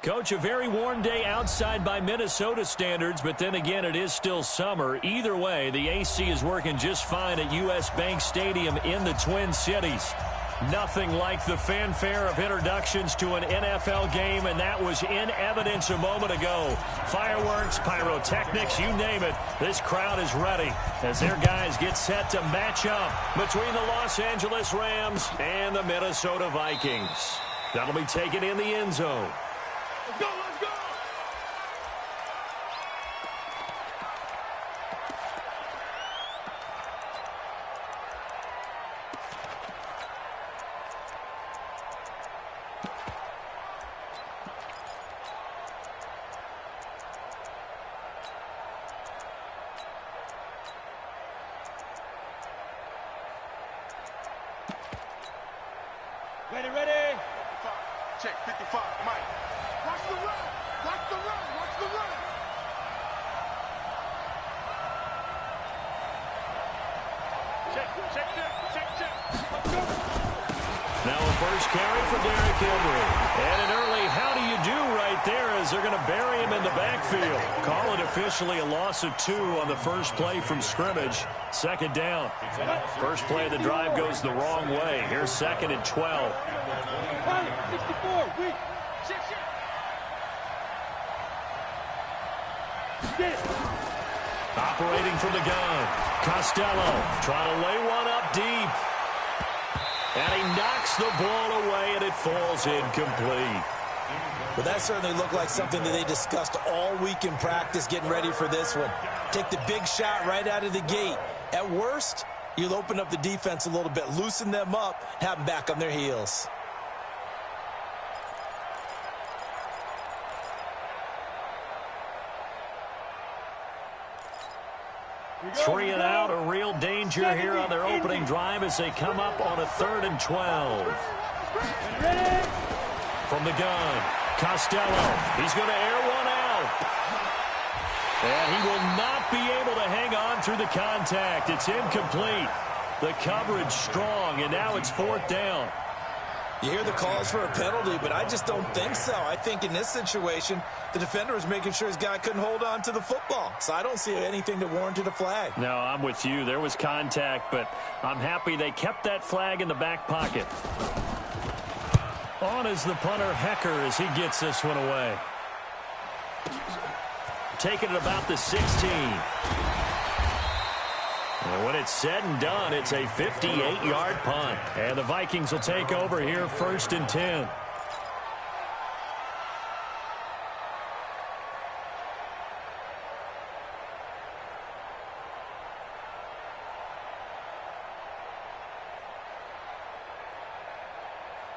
Coach, a very warm day outside by Minnesota standards, but then again, it is still summer. Either way, the AC is working just fine at U.S. Bank Stadium in the Twin Cities. Nothing like the fanfare of introductions to an NFL game, and that was in evidence a moment ago. Fireworks, pyrotechnics, you name it. This crowd is ready as their guys get set to match up between the Los Angeles Rams and the Minnesota Vikings. That'll be taken in the end zone. Let's go, let's go! Ready, ready! 55. Check, 55, Mike. Watch the run! Watch the run! Watch the run! Check, check, check, check. Let's go! Now a first carry for Derrick Henry. And an early how do you do right there as they're going to bury him in the backfield. Call it officially a loss of 2 on the first play from scrimmage. Second down. First play of the drive goes the wrong way. Here's 2nd and 12. 64, weak. Shit, shit. Operating from the gun. Costello trying to lay one up deep. And he knocks the ball away, and it falls incomplete. Well, that certainly looked like something that they discussed all week in practice getting ready for this one. Take the big shot right out of the gate. At worst, you'll open up the defense a little bit, loosen them up, have them back on their heels. Three and out, a real danger here on their opening drive as they come up on a 3rd and 12. From the gun, Costello. He's going to air one out. And he will not be able to hang on through the contact. It's incomplete. The coverage strong, and now it's 4th down. You hear the calls for a penalty, but I just don't think so. I think in this situation, the defender was making sure his guy couldn't hold on to the football. So I don't see anything that warranted a flag. No, I'm with you. There was contact, but I'm happy they kept that flag in the back pocket. On is the punter, Hecker, as he gets this one away. Taking it about the 16. And when it's said and done, it's a 58-yard punt. And the Vikings will take over here 1st and 10.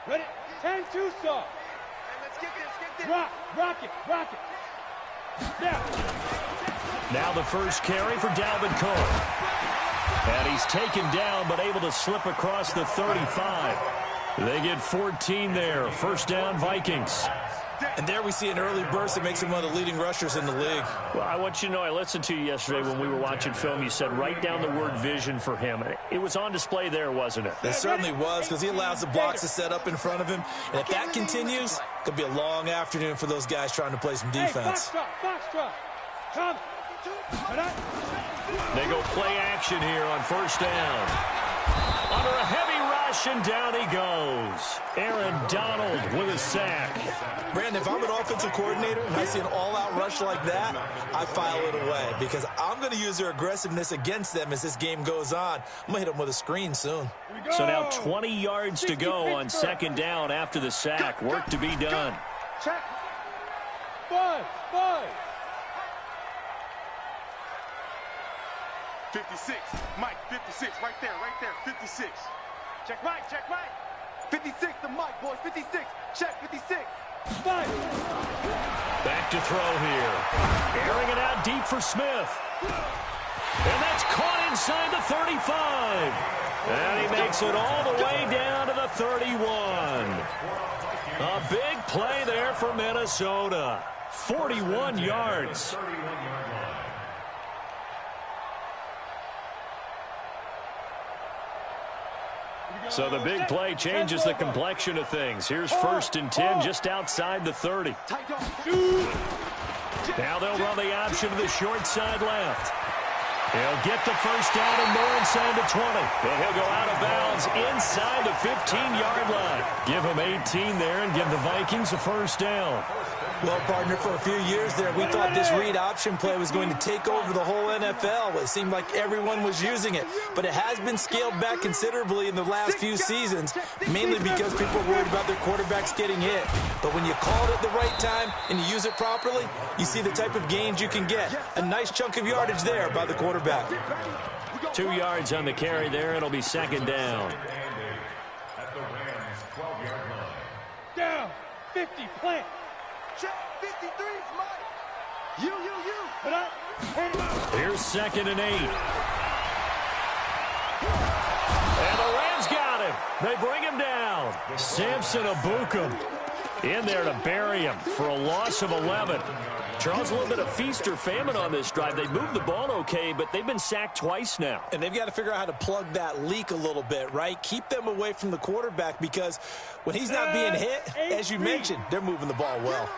Ready? 10-2 saw. Let's get this. Rock it. Now the first carry for Dalvin Cook. And he's taken down, but able to slip across the 35. They get 14 there. 1st down, Vikings. And there we see an early burst that makes him one of the leading rushers in the league. Well, I want you to know, I listened to you yesterday when we were watching film. You said write down the word vision for him. It was on display there, wasn't it? It certainly was, because he allows the blocks to set up in front of him. And if that continues, it could be a long afternoon for those guys trying to play some defense. Foxtrot. Come. They go play action here on 1st down. Under a heavy rush, and down he goes. Aaron Donald with a sack. Brandon, if I'm an offensive coordinator and I see an all-out rush like that, I file it away because I'm going to use their aggressiveness against them as this game goes on. I'm going to hit them with a screen soon. So now 20 yards to go on 2nd down after the sack. Work to be done. Check. 5. 56. Mike, 56. Right there. 56. Check right. 56 to Mike, boys. 56. Check, 56. 5. Back to throw here. Airing it out deep for Smith. And that's caught inside the 35. And he makes it all the way down to the 31. A big play there for Minnesota. 41 yards. So the big play changes the complexion of things. Here's 1st and 10 just outside the 30. Now they'll run the option to the short side left. He'll get the first down and more inside the 20. And he'll go out of bounds inside the 15-yard line. Give him 18 there and give the Vikings a first down. Well, partner, for a few years there, we thought this read option play was going to take over the whole NFL. It seemed like everyone was using it, but it has been scaled back considerably in the last few seasons, mainly because people are worried about their quarterbacks getting hit. But when you call it at the right time and you use it properly, you see the type of gains you can get. A nice chunk of yardage there by the quarterback. 2 yards on the carry there. It'll be 2nd down. Down. 50, plant. Check 53's Mike. You. Here's 2nd and 8. And the Rams got him. They bring him down. Samson Abukum in there to bury him for a loss of 11. Charles, a little bit of feast or famine on this drive. They moved the ball okay, but they've been sacked twice now. And they've got to figure out how to plug that leak a little bit, right? Keep them away from the quarterback because when he's not being hit, as you mentioned, they're moving the ball well.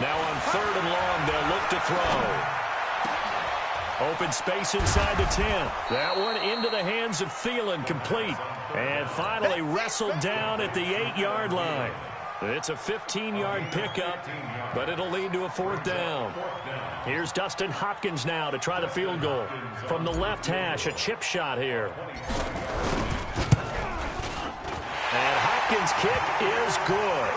Now on 3rd and long, they'll look to throw. Open space inside the 10. That one into the hands of Thielen, complete. And finally wrestled down at the 8-yard line. It's a 15-yard pickup, but it'll lead to a 4th down. Here's Dustin Hopkins now to try the field goal. From the left hash, a chip shot here. And Hopkins' kick is good.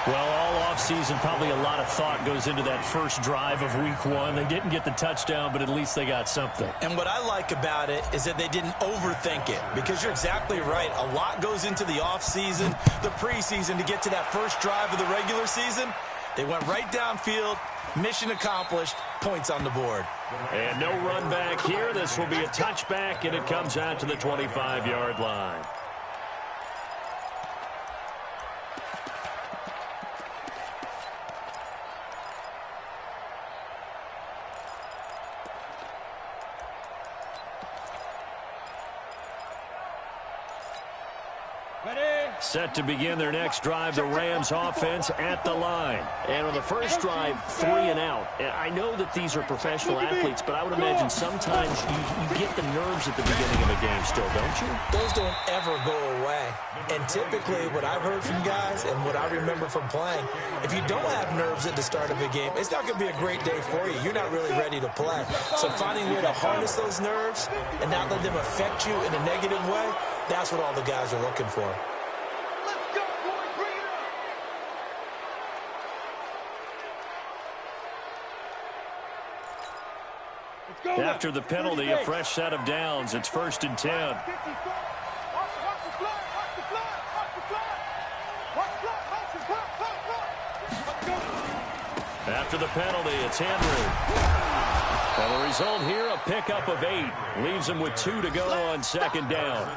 Well, all offseason, probably a lot of thought goes into that first drive of week 1. They didn't get the touchdown, but at least they got something. And what I like about it is that they didn't overthink it, because you're exactly right. A lot goes into the offseason, the preseason to get to that first drive of the regular season. They went right downfield, mission accomplished, points on the board. And no run back here. This will be a touchback, and it comes out to the 25-yard line. Set to begin their next drive, the Rams offense at the line. And on the first drive, 3 and out. And I know that these are professional athletes, but I would imagine sometimes you get the nerves at the beginning of a game still, don't you? Those don't ever go away. And typically what I've heard from guys and what I remember from playing, if you don't have nerves at the start of a game, it's not going to be a great day for you. You're not really ready to play. So finding a way to harness those nerves and not let them affect you in a negative way, that's what all the guys are looking for. After the penalty, a fresh set of downs. It's 1st and 10. After the penalty, it's Henry. And the result here, a pickup of 8. Leaves him with 2 to go on 2nd down.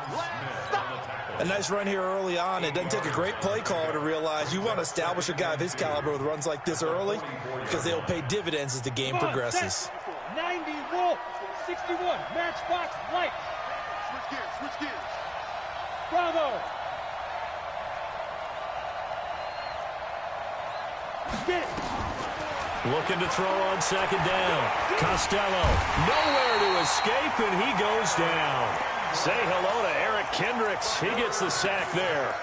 A nice run here early on. It doesn't take a great play caller to realize you want to establish a guy of his caliber with runs like this early because they'll pay dividends as the game progresses. 90 Wolf, 61 Matchbox Light. Switch gears. Bravo. Get it. Looking to throw on 2nd down. Costello, nowhere to escape, and he goes down. Say hello to Eric Kendricks. He gets the sack there.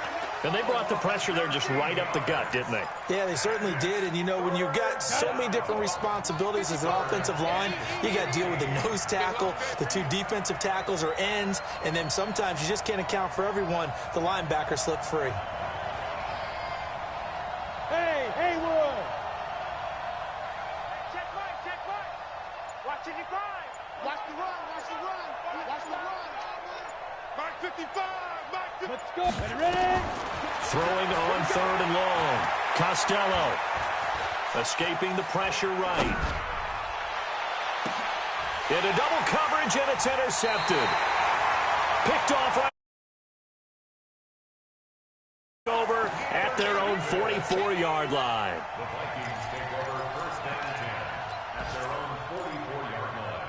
And they brought the pressure there just right up the gut, didn't they? Yeah, they certainly did. And, you know, when you've got so many different responsibilities as an offensive line, you got to deal with the nose tackle, the 2 defensive tackles or ends, and then sometimes you just can't account for everyone. The linebacker slipped free. Hey, Haywood. Check Mike. Watch it decline. Watch the run. Mike 55. Let's go. Ready? Throwing on 3rd and long. Costello escaping the pressure right. Into double coverage, and it's intercepted. Picked off right over at their own 44-yard line. The Vikings take over 1st down 10 at their own 44-yard line.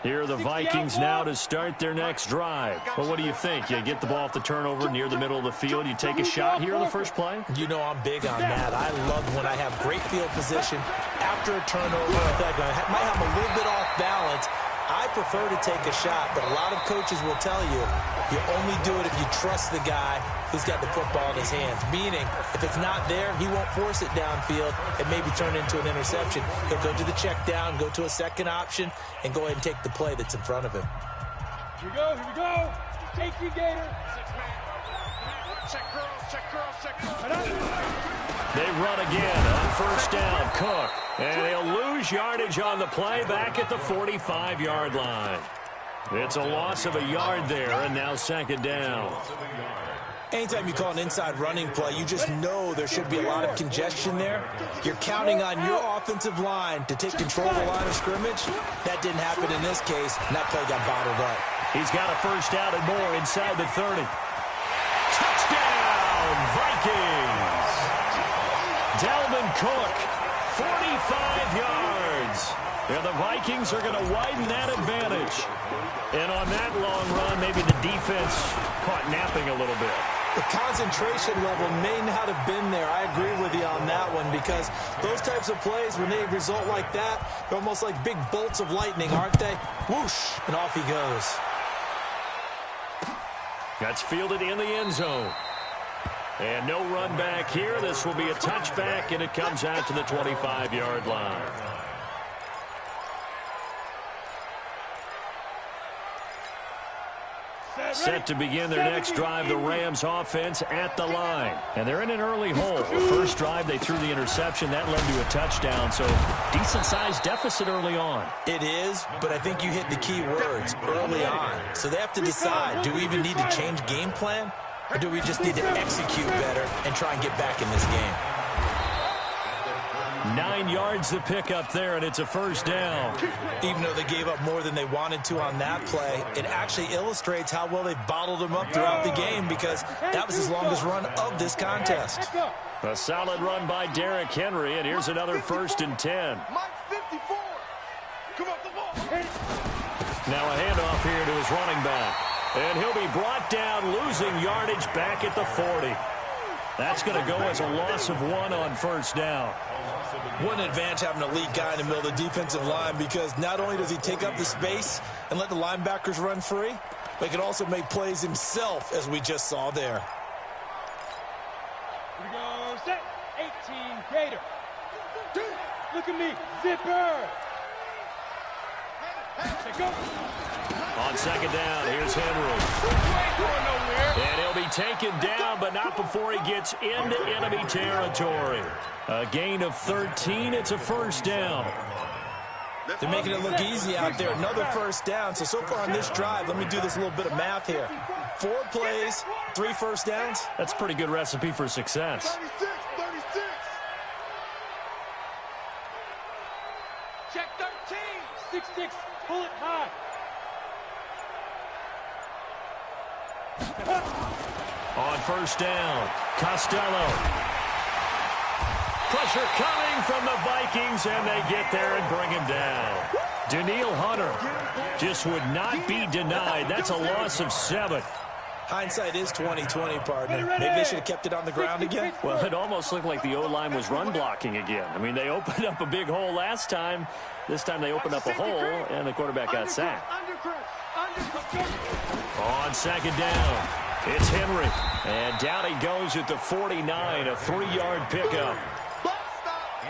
Here are the Vikings now to start their next drive. Well, what do you think? You get the ball off the turnover near the middle of the field. You take a shot here in the first play? You know I'm big on that. I love when I have great field position after a turnover. I feel like I might have a little bit off balance. I prefer to take a shot, but a lot of coaches will tell you you only do it if you trust the guy who's got the football in his hands. Meaning, if it's not there, he won't force it downfield and maybe turn into an interception. He'll go to the check down, go to a second option, and go ahead and take the play that's in front of him. Here we go, here we go. Take you, Gator. Check curls, check curls, check curls. They run again on first down. Cook. And he'll lose yardage on the play back at the 45-yard line. It's a loss of a yard there, and now second down. Anytime you call an inside running play, you just know there should be a lot of congestion there. You're counting on your offensive line to take control of the line of scrimmage. That didn't happen in this case, and that play got bottled up. He's got a first down and more inside the 30. Touchdown, Vikings! Dalvin Cook, 45 yards. And the Vikings are going to widen that advantage. And on that long run, maybe the defense caught napping a little bit. The concentration level may not have been there. I agree with you on that one, because those types of plays, when they result like that, they're almost like big bolts of lightning, aren't they? Whoosh, and off he goes. That's fielded in the end zone. And no run back here. This will be a touchback, and it comes out to the 25-yard line. Set to begin their next drive, the Rams offense at the line. And they're in an early hole. The first drive, they threw the interception. That led to a touchdown, so decent-sized deficit early on. It is, but I think you hit the key words, early on. So they have to decide, do we even need to change game plan, or do we just need to execute better and try and get back in this game? 9 yards to pick up there, and it's a first down. Even though they gave up more than they wanted to on that play, it actually illustrates how well they bottled them up throughout the game, because that was his longest run of this contest. A solid run by Derrick Henry, and here's another 1st and 10. Mike 54. Come up the ball. Now a handoff here to his running back. And he'll be brought down, losing yardage back at the 40. That's going to go as a loss of 1 on first down. What an advantage having an elite guy in the middle of the defensive line, because not only does he take up the space and let the linebackers run free, but he can also make plays himself, as we just saw there. Here we go, set. 18, Gator. Look at me, zipper. Hey, go. On second down, here's Henry. And he'll be taken down, but not before he gets into enemy territory. A gain of 13. It's a first down. They're making it look easy out there. Another first down. So far on this drive, let me do this little bit of math here. 4 plays, 3 first downs. That's a pretty good recipe for success. 36, 36. Check 13. 6-6, pull it high. On first down, Costello. Pressure coming from the Vikings, and they get there and bring him down. Danielle Hunter just would not be denied. That's a loss of 7. Hindsight is 20/20, partner. Maybe they should have kept it on the ground again. Well, it almost looked like the O-line was run blocking again. I mean, they opened up a big hole last time. This time they opened up a hole, and the quarterback got sacked. On second down, it's Henry. And down he goes at the 49, a 3-yard pickup.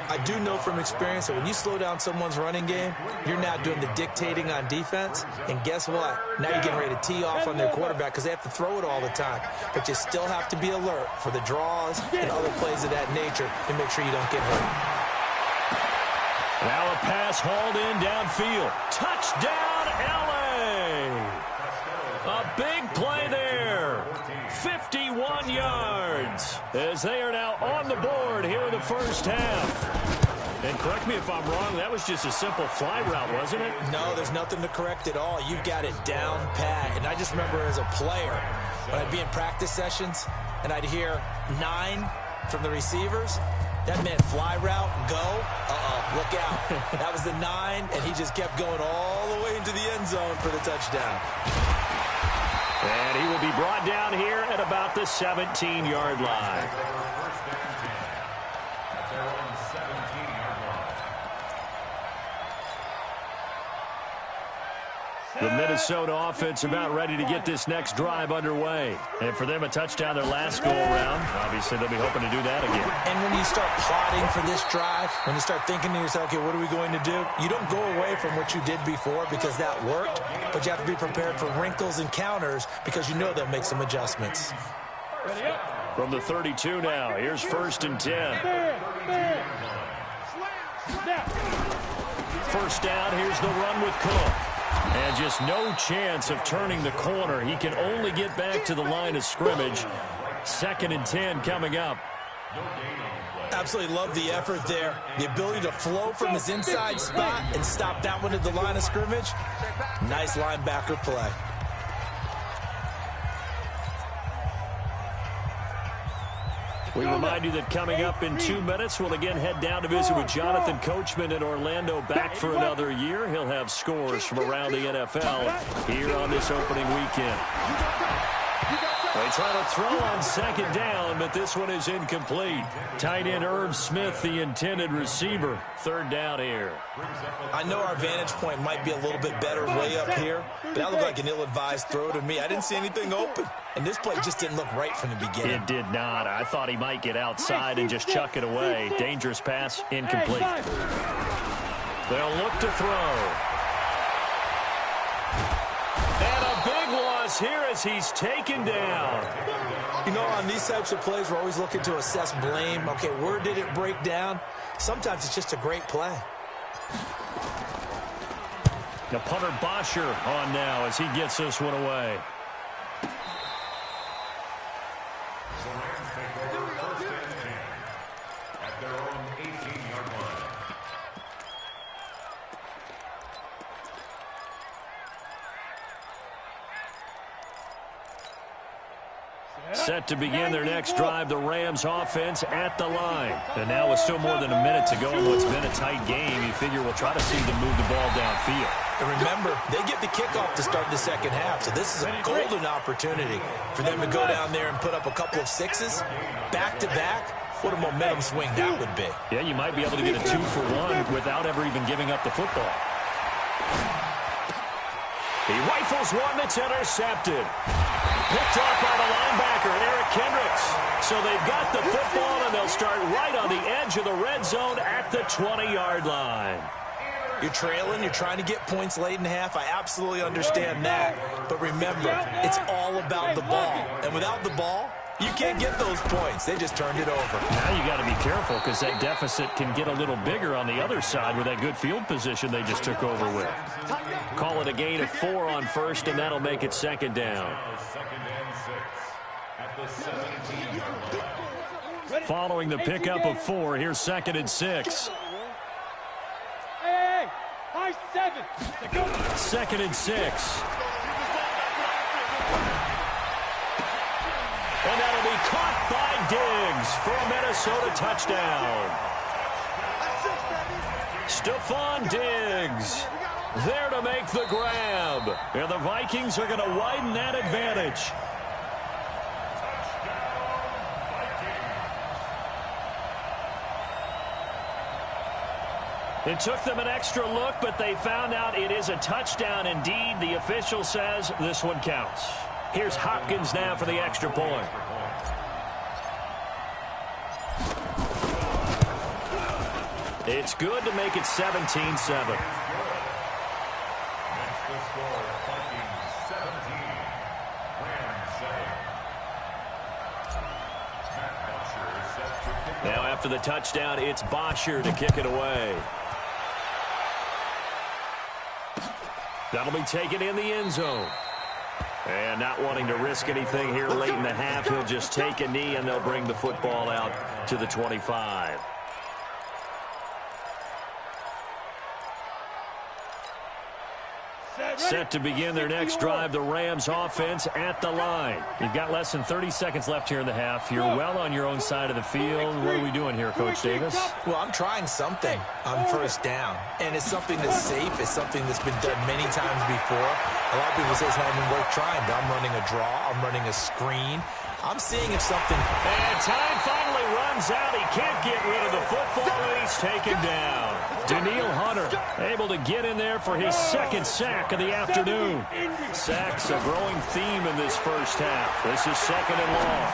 I do know from experience that when you slow down someone's running game, you're now doing the dictating on defense. And guess what? Now you're getting ready to tee off on their quarterback, because they have to throw it all the time. But you still have to be alert for the draws and other plays of that nature to make sure you don't get hurt. Now a pass hauled in downfield. Touchdown, L.A. A big play there. 51 yards as they are now on the board here in the first half. And correct me if I'm wrong, that was just a simple fly route, wasn't it? No, there's nothing to correct at all. You've got it down pat. And I just remember as a player, when I'd be in practice sessions and I'd hear 9 from the receivers, That meant fly route, go. Look out. That was the 9, and he just kept going all the way into the end zone for the touchdown. And he will be brought down here at about the 17-yard line. The Minnesota offense about ready to get this next drive underway. And for them, a touchdown their last go-around. Obviously, they'll be hoping to do that again. And when you start plotting for this drive, when you start thinking to yourself, okay, what are we going to do? You don't go away from what you did before because that worked, but you have to be prepared for wrinkles and counters because you know they'll make some adjustments. From the 32 now, here's 1st and 10. First down, here's the run with Cook. And just no chance of turning the corner. He can only get back to the line of scrimmage. 2nd and 10 coming up. Absolutely love the effort there. The ability to flow from his inside spot and stop that one at the line of scrimmage. Nice linebacker play. We remind you that coming up in 2 minutes, we'll again head down to visit with Jonathan Coachman in Orlando, back for another year. He'll have scores from around the NFL here on this opening weekend. They try to throw on 2nd down, but this one is incomplete. Tight end Irv Smith, the intended receiver. 3rd down here. I know our vantage point might be a little bit better way up here, but that looked like an ill-advised throw to me. I didn't see anything open, and this play just didn't look right from the beginning. It did not. I thought he might get outside and just chuck it away. Dangerous pass, incomplete. They'll look to throw. And a big loss here as he's taken down. You know, on these types of plays, we're always looking to assess blame. Okay, where did it break down? Sometimes it's just a great play. The punter Bosher on now as he gets this one away. The Rams take over 1st and 10 at their own 18-yard line. Set to begin their next drive, the Rams offense at the line. And now with still more than a minute to go in what's been a tight game, you figure we'll try to see them move the ball downfield. And remember, they get the kickoff to start the 2nd half, so this is a golden opportunity for them to go down there and put up a couple of 6s back-to-back. What a momentum swing that would be. Yeah, you might be able to get a 2-for-1 without ever even giving up the football. He rifles one that's intercepted. Picked off by the linebacker, Eric Kendricks. So they've got the football, and they'll start right on the edge of the red zone at the 20-yard line. You're trailing, you're trying to get points late in half. I absolutely understand that. But remember, it's all about the ball. And without the ball, you can't get those points. They just turned it over. Now you got to be careful because that deficit can get a little bigger on the other side with that good field position they just took over with. Call it a gain of 4 on 1st, and that'll make it 2nd down. 2nd and 6 at the 17-yard line. Following the pickup of 4, here's 2nd and 6. Hey, high 7. 2nd and 6. And that'll be caught by Diggs for a Minnesota touchdown. Stephon Diggs there to make the grab. And the Vikings are going to widen that advantage. It took them an extra look, but they found out it is a touchdown indeed. The official says this one counts. Here's Hopkins now for the extra point. It's good to make it 17-7. Now after the touchdown, it's Bosher to kick it away. That'll be taken in the end zone. And not wanting to risk anything here late in the half, he'll just take a knee and they'll bring the football out to the 25. Set to begin their next drive, the Rams offense at the line. You've got less than 30 seconds left here in the half. You're well on your own side of the field. What are we doing here, Coach Davis? Well, I'm trying something on first down, and it's something that's safe. It's something that's been done many times before. A lot of people say it's not even worth trying, but I'm running a draw. I'm running a screen. I'm seeing if something... And time finally runs out. He can't get rid of the football, and he's taken down. Daniil Hunter able to get in there for his second sack of the afternoon. Sacks a growing theme in this first half. This is second and long.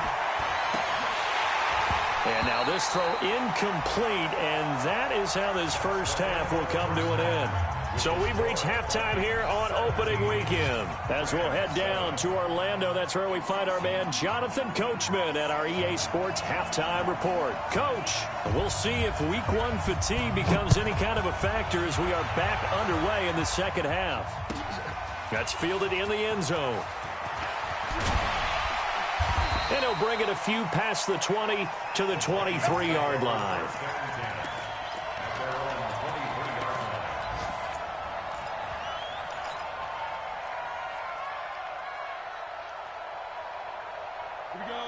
And now this throw incomplete, and that is how this first half will come to an end. So we've reached halftime here on opening weekend. As we'll head down to Orlando, that's where we find our man Jonathan Coachman at our EA Sports Halftime Report. Coach, we'll see if Week 1 fatigue becomes any kind of a factor as we are back underway in the second half. That's fielded in the end zone. And he'll bring it a few past the 20 to the 23-yard line.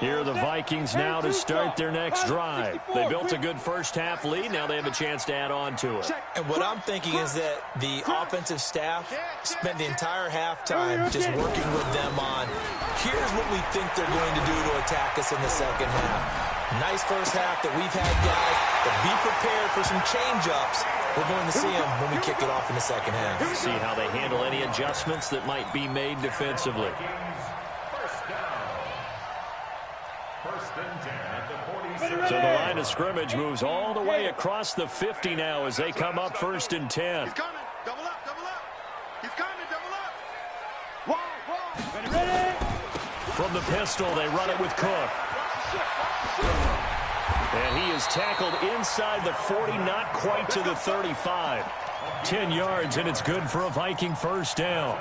Here are the Vikings now to start their next drive. They built a good first-half lead. Now they have a chance to add on to it. And what I'm thinking is that the offensive staff spent the entire halftime just working with them on, here's what we think they're going to do to attack us in the second half. Nice first half that we've had, guys, but be prepared for some change-ups. We're going to see them when we kick it off in the second half. See how they handle any adjustments that might be made defensively. So the line of scrimmage moves all the way across the 50 now as they come up 1st and 10. He's coming. Double up, double up. He's coming, double up. Whoa. Ready. From the pistol, they run it with Cook. And he is tackled inside the 40, not quite to the 35. 10 yards, and it's good for a Viking first down.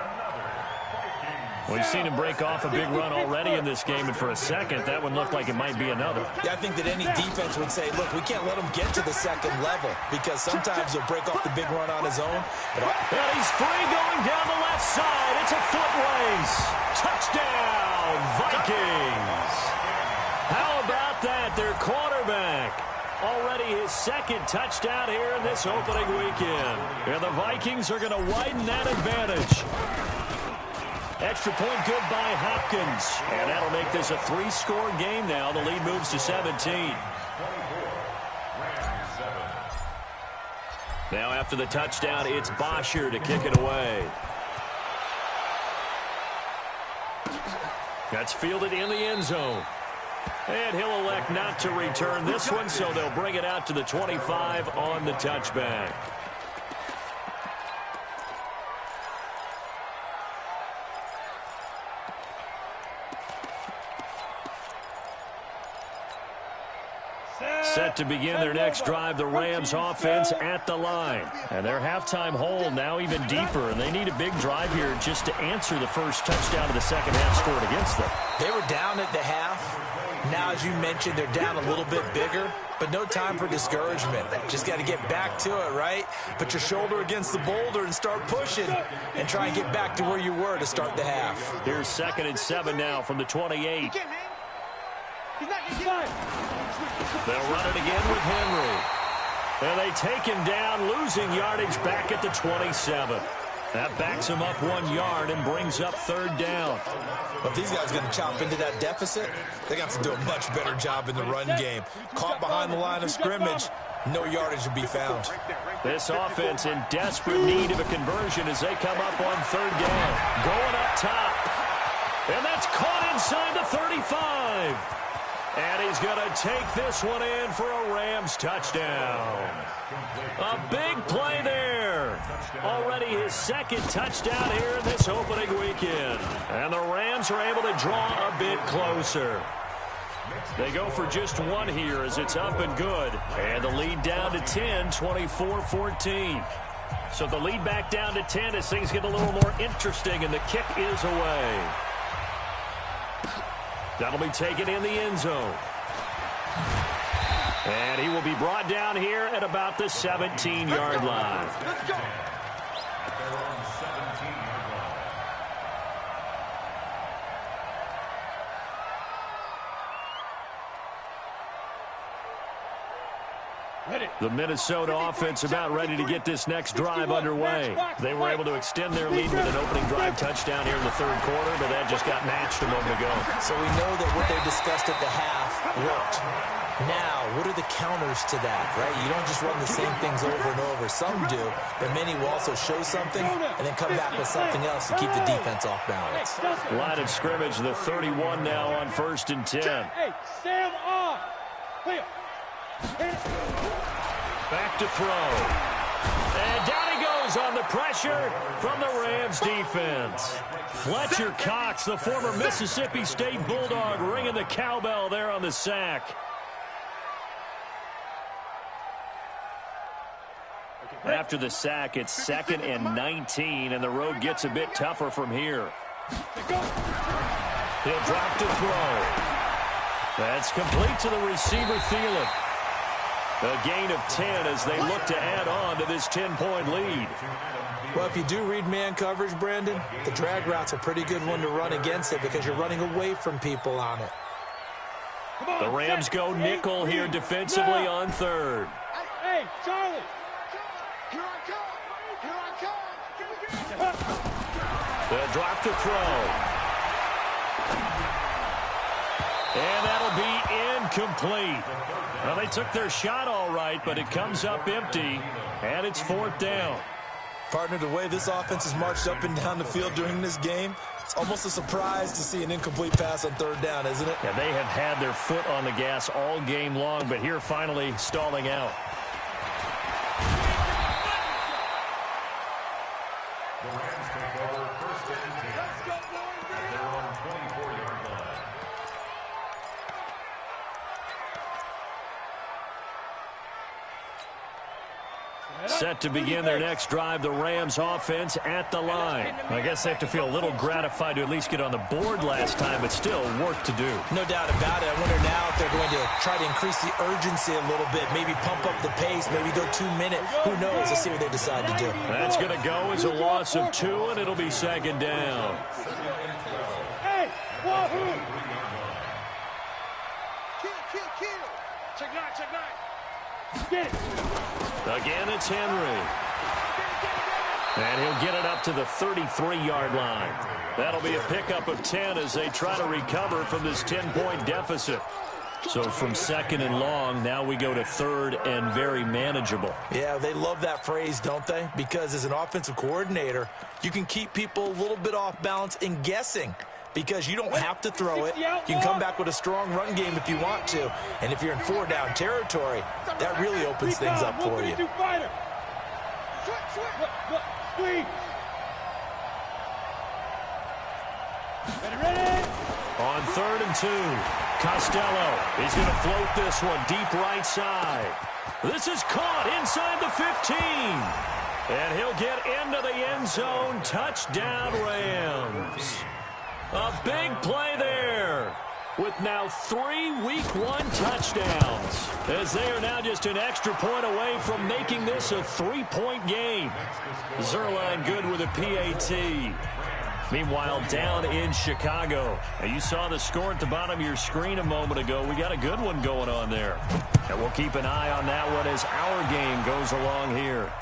We've seen him break off a big run already in this game, and for a second, that one looked like it might be another. Yeah, I think that any defense would say, look, we can't let him get to the second level because sometimes he'll break off the big run on his own. And he's free going down the left side. It's a foot race. Touchdown, Vikings. How about that? Their quarterback. Already his second touchdown here in this opening weekend. And the Vikings are going to widen that advantage. Extra point good by Hopkins. And that'll make this a 3-score game now. The lead moves to 17. Now after the touchdown, it's Bosher to kick it away. That's fielded in the end zone. And he'll elect not to return this one, so they'll bring it out to the 25 on the touchback. Set to begin their next drive, the Rams offense at the line. And their halftime hole now even deeper, and they need a big drive here just to answer the first touchdown of the second half scored against them. They were down at the half. Now, as you mentioned, they're down a little bit bigger, but no time for discouragement. Just got to get back to it, right? Put your shoulder against the boulder and start pushing and try and get back to where you were to start the half. Here's 2nd and 7 now from the 28. They'll run it again with Henry. And they take him down, losing yardage back at the 27. That backs him up 1 yard and brings up 3rd down. But if these guys are going to chop into that deficit, they got to do a much better job in the run game. Caught behind the line of scrimmage, no yardage to be found. This offense in desperate need of a conversion as they come up on 3rd down. Going up top. And that's caught inside the 35. And he's going to take this one in for a Rams touchdown. A big play there. Already his 2nd touchdown here in this opening weekend. And the Rams are able to draw a bit closer. They go for just one here as it's up and good. And the lead down to 10, 24-14. So the lead back down to 10 as things get a little more interesting, and the kick is away. That'll be taken in the end zone. And he will be brought down here at about the 17-yard line. Let's go. The Minnesota offense about ready to get this next drive underway. They were able to extend their lead with an opening drive touchdown here in the third quarter, but that just got matched a moment ago. So we know that what they discussed at the half worked. Now, what are the counters to that, right? You don't just run the same things over and over. Some do, but many will also show something and then come back with something else to keep the defense off balance. Line of scrimmage, the 31 now on 1st and 10. Hey, Sam off. Back to throw. And down he goes on the pressure from the Rams defense. Fletcher Cox, the former Mississippi State Bulldog, ringing the cowbell there on the sack. After the sack, it's 2nd and 19, and the road gets a bit tougher from here. He'll drop to throw. That's complete to the receiver, Thielen. A gain of 10 as they look to add on to this 10-point lead. Well, if you do read man coverage, Brandon, the drag route's a pretty good one to run against it because you're running away from people on it. The Rams go nickel here defensively on 3rd. Hey, Charlie. Here I come. They'll drop to throw. And that'll be incomplete. Well, they took their shot all right, but it comes up empty, and it's 4th down. Partner, the way this offense has marched up and down the field during this game, it's almost a surprise to see an incomplete pass on 3rd down, isn't it? Yeah, they have had their foot on the gas all game long, but here finally stalling out. The Rams take over 1st and 10. They're on 24-yard line. Set to begin their next drive, the Rams offense at the line. I guess they have to feel a little gratified to at least get on the board last time, but still work to do. No doubt about it. I wonder now if they're going to try to increase the urgency a little bit, maybe pump up the pace, maybe go 2-minute. Who knows? Let's see what they decide to do. That's going to go as a loss of 2, and it'll be 2nd down. Hey, wahoo! Kill. Check 9. Get it. Again, it's Henry. And he'll get it up to the 33-yard line. That'll be a pickup of 10 as they try to recover from this 10-point deficit. So from 2nd and long, now we go to 3rd and very manageable. Yeah, they love that phrase, don't they? Because as an offensive coordinator, you can keep people a little bit off balance and guessing. Because you don't have to throw it. You can come back with a strong run game if you want to. And if you're in 4-down territory, that really opens things up for you. On 3rd and 2, Costello is going to float this one deep right side. This is caught inside the 15. And he'll get into the end zone. Touchdown, Rams. A big play there with now 3 Week 1 touchdowns as they are now just an extra point away from making this a 3-point game. Zerline good with a PAT. Meanwhile, down in Chicago. Now, you saw the score at the bottom of your screen a moment ago. We got a good one going on there. And we'll keep an eye on that one as our game goes along here.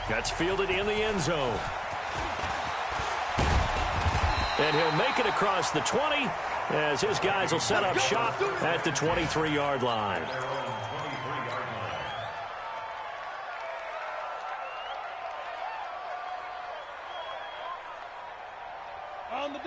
That's fielded in the end zone. And he'll make it across the 20 as his guys will set up shop at the 23-yard line.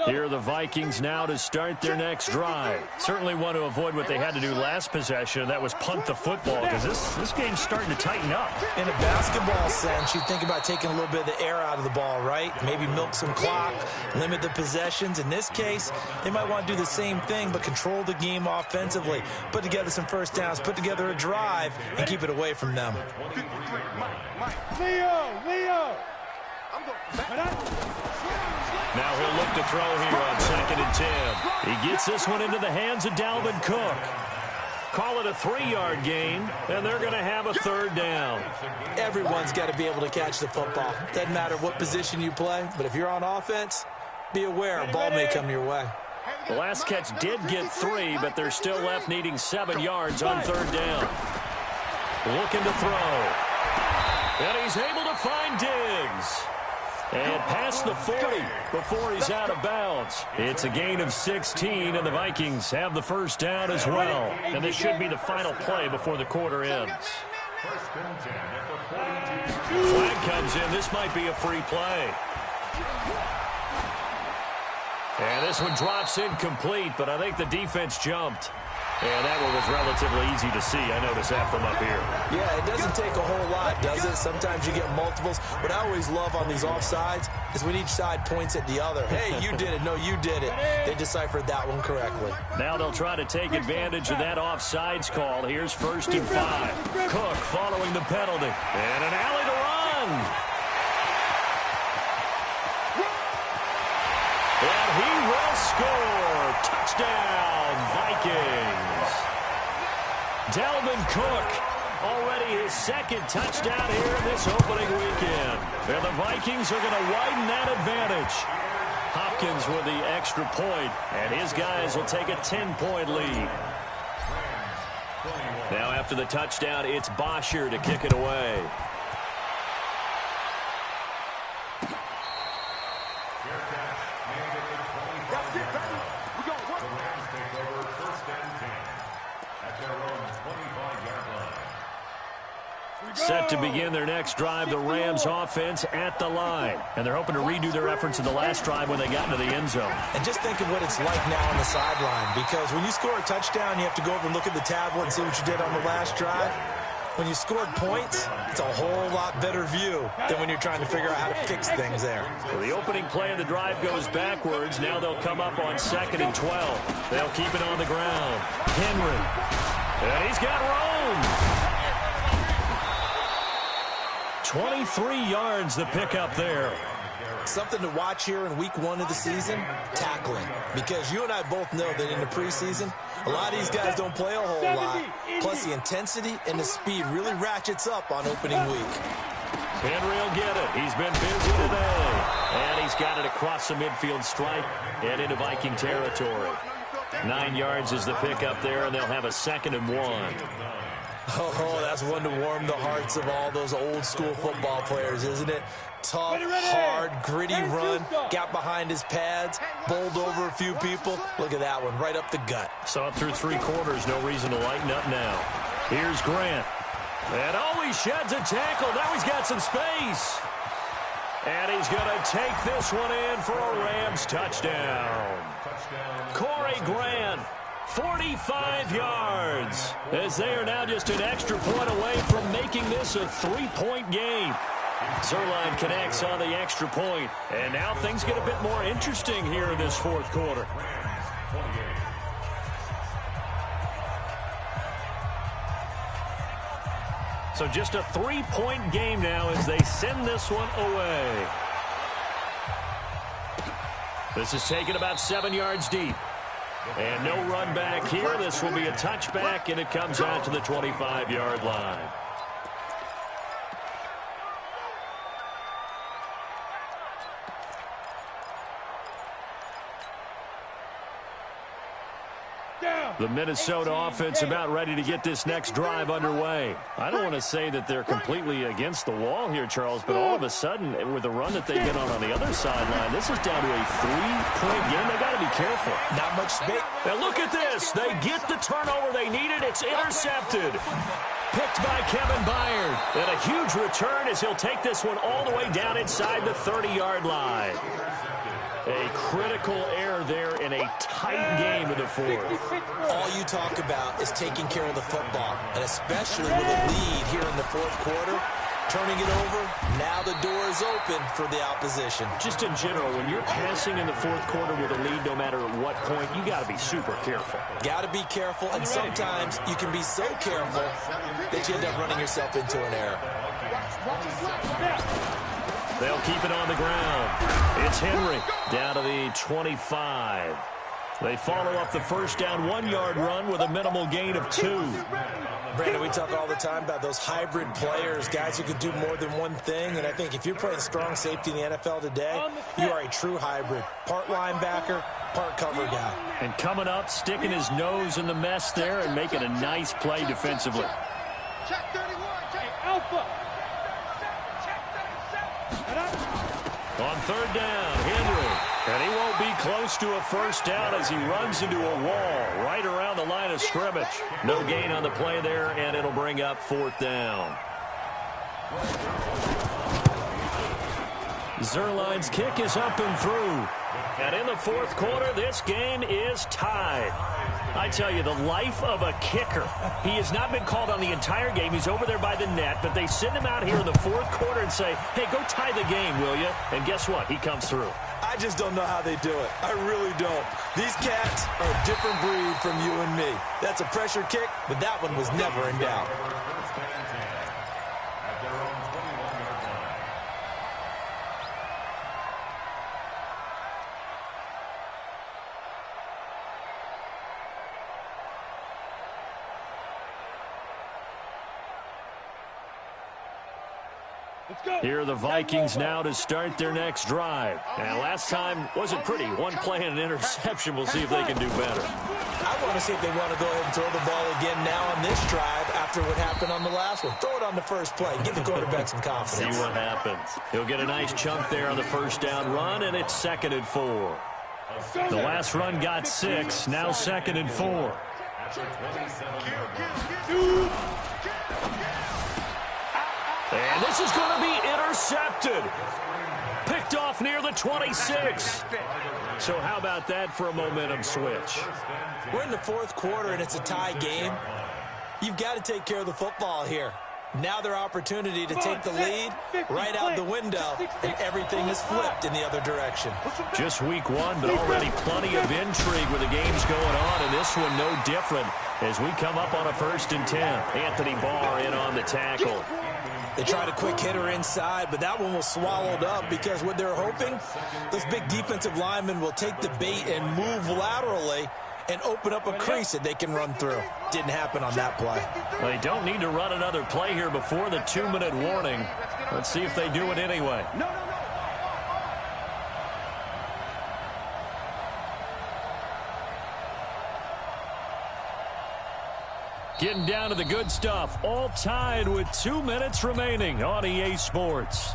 Here are the Vikings now to start their next drive. Certainly want to avoid what they had to do last possession. That was punt the football because this game's starting to tighten up. In a basketball sense, you think about taking a little bit of the air out of the ball, right? Maybe milk some clock, limit the possessions. In this case, they might want to do the same thing but control the game offensively. Put together some first downs, put together a drive, and keep it away from them. Leo! Now he'll look to throw here on 2nd and 10. He gets this one into the hands of Dalvin Cook. Call it a 3-yard gain, and they're going to have a 3rd down. Everyone's got to be able to catch the football. Doesn't matter what position you play, but if you're on offense, be aware a ball may come your way. The last catch did get 3, but they're still left needing 7 yards on 3rd down. looking to throw. And he's able to find Diggs. And past the 40 before he's out of bounds. It's a gain of 16, and the Vikings have the first down as well. And this should be the final play before the quarter ends. Flag comes in. This might be a free play. And this one drops incomplete, but I think the defense jumped. And that one was relatively easy to see. I noticed that from up here. Yeah, it doesn't take a whole lot, does it? Sometimes you get multiples. What I always love on these offsides is when each side points at the other. Hey, you did it. No, you did it. They deciphered that one correctly. Now they'll try to take advantage of that offsides call. Here's 1st and 5. Cook following the penalty. And an alley to run. And he will score. Touchdown, Vikings. Dalvin Cook, already his second touchdown here in this opening weekend. And the Vikings are going to widen that advantage. Hopkins with the extra point, and his guys will take a 10-point lead. Now after the touchdown, it's Bosher to kick it away. Set to begin their next drive, the Rams offense at the line. And they're hoping to redo their efforts in the last drive when they got into the end zone. And just think of what it's like now on the sideline, because when you score a touchdown, you have to go over and look at the tablet and see what you did on the last drive. When you scored points, it's a whole lot better view than when you're trying to figure out how to fix things there. So the opening play of the drive goes backwards. Now they'll come up on 2nd and 12. They'll keep it on the ground. Henry. And he's got room. 23 yards the pickup there. Something to watch here in week 1 of the season, tackling. Because you and I both know that in the preseason, a lot of these guys don't play a whole lot. Plus the intensity and the speed really ratchets up on opening week. Henry will get it. He's been busy today. And he's got it across the midfield stripe and into Viking territory. 9 yards is the pickup there, and they'll have a 2nd and 1. Oh, that's one to warm the hearts of all those old-school football players, isn't it? Tough, hard, gritty run, got behind his pads, bowled over a few people. Look at that one, right up the gut. Saw it through 3 quarters, no reason to lighten up now. Here's Grant. And he sheds a tackle. Now he's got some space. And he's going to take this one in for a Rams touchdown. Corey Grant. 45 yards, as they are now just an extra point away from making this a 3-point game. Zerline connects on the extra point, and now things get a bit more interesting here in this 4th quarter. So just a 3-point game now as they send this one away. This is taken about 7 yards deep. And no run back here. This will be a touchback, and it comes out to the 25-yard line. The Minnesota offense about ready to get this next drive underway. I don't want to say that they're completely against the wall here, Charles, but all of a sudden, with the run that they get on the other sideline, this is down to a 3-point game. They got to be careful. Not much space. Now look at this. They get the turnover they needed. It's intercepted. Picked by Kevin Byard. And a huge return as he'll take this one all the way down inside the 30-yard line. A critical error there in a tight game in the 4th. All you talk about is taking care of the football, and especially with a lead here in the 4th quarter. Turning it over, now the door is open for the opposition. Just in general, when you're passing in the 4th quarter with a lead, no matter at what point, you got to be super careful. Got to be careful, and sometimes you can be so careful that you end up running yourself into an error. They'll keep it on the ground. It's Henry down to the 25. They follow up the first down 1-yard run with a minimal gain of 2. Brandon, we talk all the time about those hybrid players, guys who can do more than one thing. And I think if you're playing strong safety in the NFL today, you are a true hybrid. Part linebacker, part cover guy. And coming up, sticking his nose in the mess there and making a nice play defensively. Check 31. Check Alpha. On third down, Henry. And he won't be close to a first down as he runs into a wall right around the line of scrimmage. No gain on the play there, and it'll bring up fourth down. Zerline's kick is up and through. And in the fourth quarter, this game is tied. I tell you, the life of a kicker. He has not been called on the entire game. He's over there by the net, but they send him out here in the fourth quarter and say, hey, go tie the game, will you? And guess what? He comes through. I just don't know how they do it. I really don't. These cats are a different breed from you and me. That's a pressure kick, but that one was never in doubt. Here are the Vikings now to start their next drive. And last time wasn't pretty. One play and an interception. We'll see if they can do better. I want to see if they want to go ahead and throw the ball again now on this drive after what happened on the last one. Throw it on the first play. Give the quarterback some confidence. See what happens. He'll get a nice chunk there on the first down run, and it's 2nd and 4. The last run got 6. Now 2nd and 4. And this is going to be intercepted. Picked off near the 26. So how about that for a momentum switch? We're in the fourth quarter, and it's a tie game. You've got to take care of the football here. Now their opportunity to take the lead right out the window, and everything is flipped in the other direction. Just week 1, but already plenty of intrigue with the games going on, and this one no different as we come up on a 1st and 10. Anthony Barr in on the tackle. They tried a quick hitter inside, but that one was swallowed up because what they're hoping, those big defensive linemen will take the bait and move laterally and open up a crease that they can run through. Didn't happen on that play. They don't need to run another play here before the 2-minute warning. Let's see if they do it anyway. Getting down to the good stuff. All tied with 2 minutes remaining on EA Sports.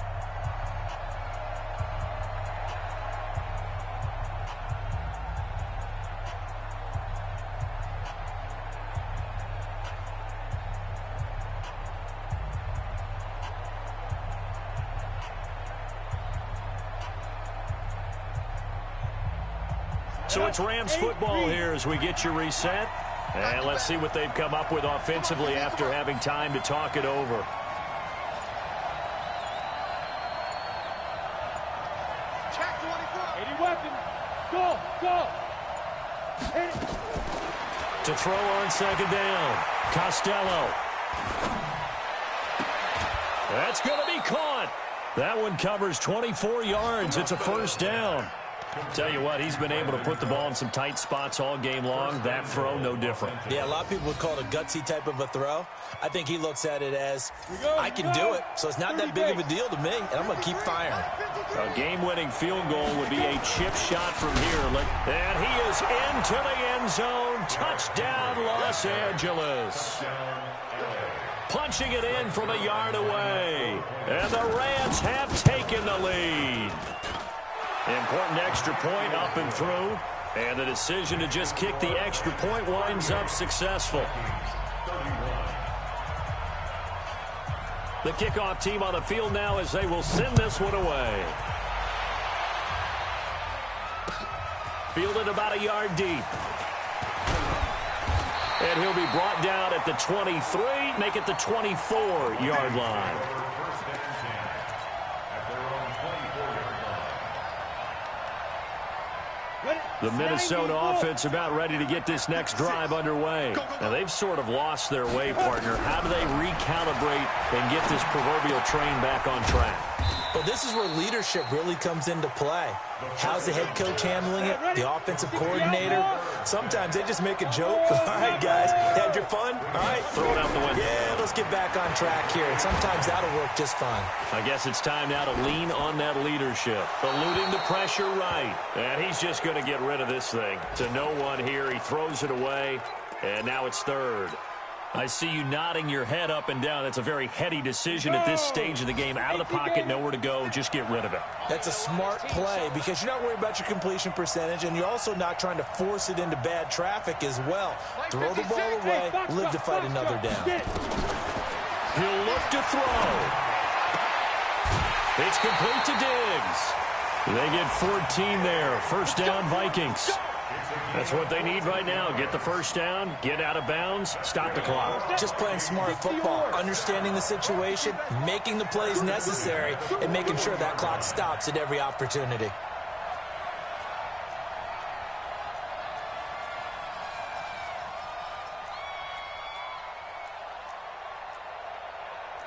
So it's Rams football here as we get you reset. And let's see what they've come up with offensively after having time to talk it over. Check 24. 80 weapons. Go. To throw on 2nd down. Costello. That's going to be caught. That one covers 24 yards. It's a 1st down. Tell you what, he's been able to put the ball in some tight spots all game long. That throw, no different. Yeah, a lot of people would call it a gutsy type of a throw. I think he looks at it as, I can do it, so it's not that big of a deal to me, and I'm going to keep firing. A game-winning field goal would be a chip shot from here. And he is into the end zone. Touchdown, Los Angeles. Punching it in from a yard away. And the Rams have taken the lead. Important extra point up and through. And the decision to just kick the extra point winds up successful. The kickoff team on the field now as they will send this one away. Fielded about a yard deep. And he'll be brought down at the 23, make it the 24-yard line. The Minnesota offense about ready to get this next drive underway. Now, they've sort of lost their way, partner. How do they recalibrate and get this proverbial train back on track? Well, this is where leadership really comes into play. How's the head coach handling it? The offensive coordinator? Sometimes they just make a joke. All right, guys, had your fun? All right. Throw it out the window. Yeah, let's get back on track here. And sometimes that'll work just fine. I guess it's time now to lean on that leadership. Eluding the pressure right. And he's just going to get rid of this thing. To no one here. He throws it away. And now it's 3rd. I see you nodding your head up and down. That's a very heady decision at this stage of the game. Out of the pocket, nowhere to go. Just get rid of it. That's a smart play because you're not worried about your completion percentage, and you're also not trying to force it into bad traffic as well. Throw the ball away, live to fight another down. He'll look to throw. It's complete to Diggs. They get 14 there. First down, Vikings. That's what they need right now. Get the first down, get out of bounds, stop the clock. Just playing smart football, understanding the situation, making the plays necessary, and making sure that clock stops at every opportunity.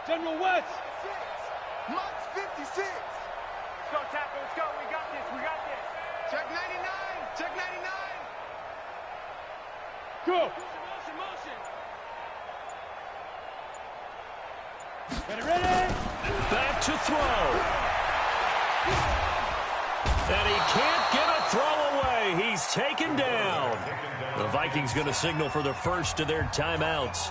General West. Mike's 56. Let's go, Tackle. Let's go. We got this. We got this. Check 99. Check 99. Go. Motion, motion. Ready. Back to throw. And he can't get a throw away. He's taken down. The Vikings going to signal for the first of their timeouts.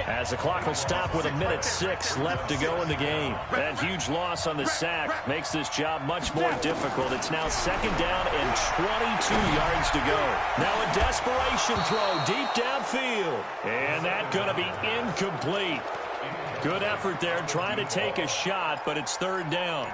As the clock will stop with 1:06 left to go in the game. That huge loss on the sack makes this job much more difficult. It's now second down and 22 yards to go. Now a desperation throw deep downfield. And that's going to be incomplete. Good effort there, trying to take a shot, but it's third down.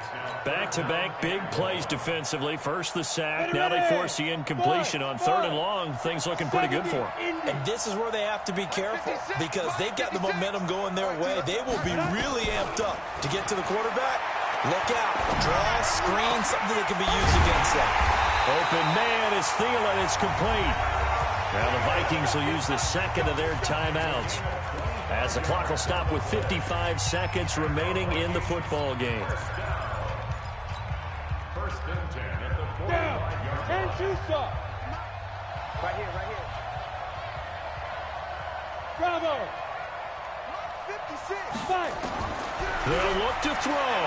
Back-to-back big plays defensively. First the sack, now they force the incompletion on third and long. Things looking pretty good for them. And this is where they have to be careful because they've got the momentum going their way. They will be really amped up to get to the quarterback. Look out. Draw, screen, something that can be used against them. Open man is Thielen. It's complete. Now the Vikings will use the second of their timeouts, as the clock will stop with 55 seconds remaining in the football game. First and 10 at the 45-yard line. And two stop. Right here. Bravo. 56. Fight. They'll look to throw.